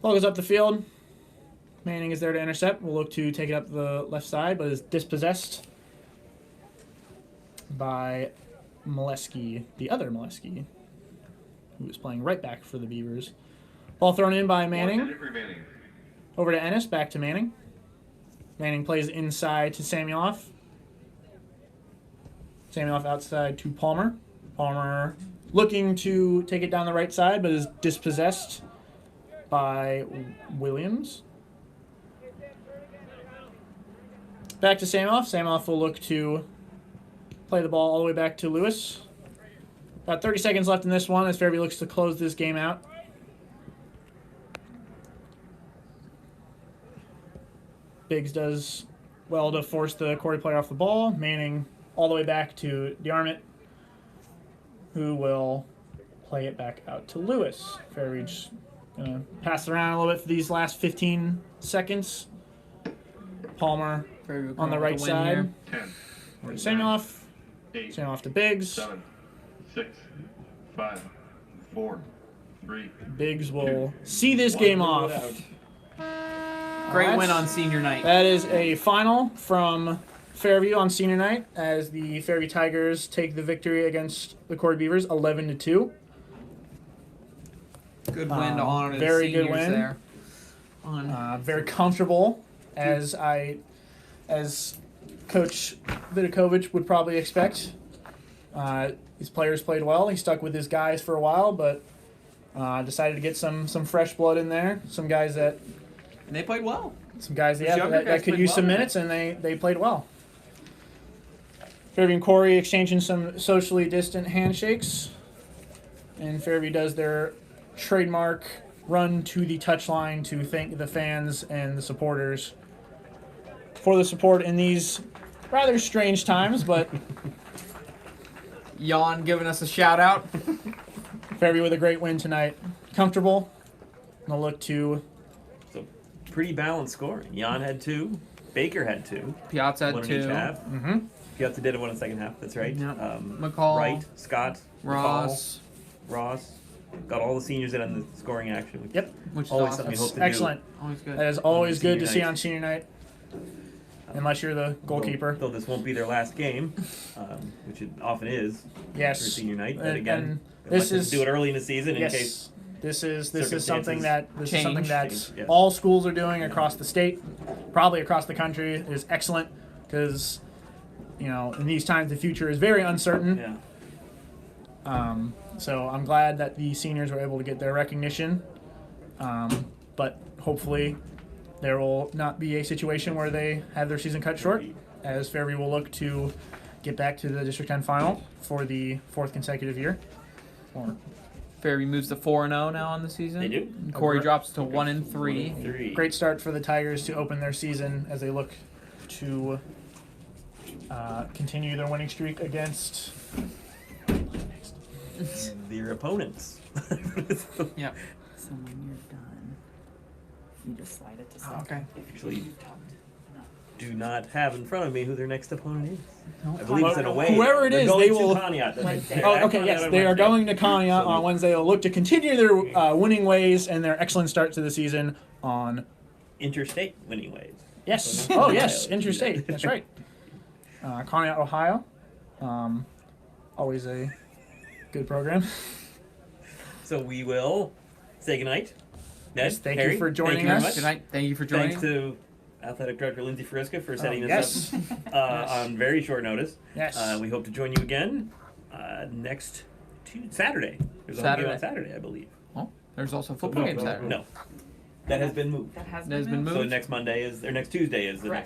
Ball goes up the field. Manning is there to intercept. We'll look to take it up the left side, but is dispossessed by Molesky, the other Molesky, who is playing right back for the Beavers. Ball thrown in by Manning. Over to Ennis, back to Manning. Manning plays inside to Samueloff. Samueloff outside to Palmer. Palmer looking to take it down the right side, but is dispossessed by Williams. Back to Samueloff. Samueloff will look to play the ball all the way back to Lewis. About 30 seconds left in this one as Fairview looks to close this game out. Biggs does well to force the Corry player off the ball. Manning all the way back to DeArmond, who will play it back out to Lewis. Fairview's going to pass it around a little bit for these last 15 seconds. Palmer Fairview on the coming right with win side. here. 10, Samueloff. 8, Samueloff to Biggs. 7, 6, 5, 4, 3. Biggs will see this game off. Great That's- win on senior night. That is a final from Fairview on senior night as the Fairview Tigers take the victory against the Corry Beavers 11-2. Good win to honor the very good seniors win. there. On Very comfortable, as Coach Vidakovic would probably expect. His players played well. He stuck with his guys for a while, but decided to get some fresh blood in there. Some guys that and they played well. that guys could played use well some tonight. minutes, and they played well. Fairview and Corry exchanging some socially distant handshakes, and Fairview does their trademark run to the touchline to thank the fans and the supporters for the support in these rather strange times, but Jan giving us a shout out. Fairview with a great win tonight. Comfortable. And I'll look to So pretty balanced scoring. Jan had 2. Baker had 2. Piazza One had in each 2. half. Mm-hmm. Piazza did it one in the second half. That's right. Yep. McCall, Wright, Scott, Ross. Ross. Got all the seniors in on the scoring action. Which Yep. Which is Always awesome. something we hope to Excellent. Always good. That is always good to Senior see night. on senior night. Unless you're the goalkeeper. Though this won't be their last game, which it often is for Yes. senior night. But And- again, and they this like to is do it early in the season in case. yes. This is something circumstances that change, yeah. all schools are doing across the state, probably across the country, is excellent because in these times the future is very uncertain. Yeah. So I'm glad that the seniors were able to get their recognition, but hopefully there will not be a situation where they have their season cut short, as Fairview will look to get back to the District 10 final for the 4th consecutive year. Or Fairview moves to 4-0 now on the season. They do. And Corry drops to 1-3. 3. Great start for the Tigers to open their season as they look to continue their winning streak against Their opponents. Yep. So when you're done, you just slide it to center. Okay. Actually, do not have in front of me who their next opponent is. No. I believe it's in a way. Whoever it They're is, going they to will- Conneaut. Wednesday. They're Oh, at okay, Conneaut yes, on they are Wednesday. going to Conneaut So on Wednesday. They'll look to continue their winning ways and their excellent start to the season on. Interstate winning ways. Yes. Ohio. Oh, yes, interstate. That's right. Conneaut, Ohio. Always a good program. So we will say goodnight. Ned, Yes, thank you Harry, for joining thank you very us. much. Good night. Thank you for joining. Thanks to Athletic Director Lindsay Frisca for setting yes. this up on very short notice. Yes. We hope to join you again next Saturday. There's a home game on Saturday, I believe. Oh, there's also a football game Saturday. No, that has been moved. That has That has been So moved. next Monday is, or next Tuesday is the Correct.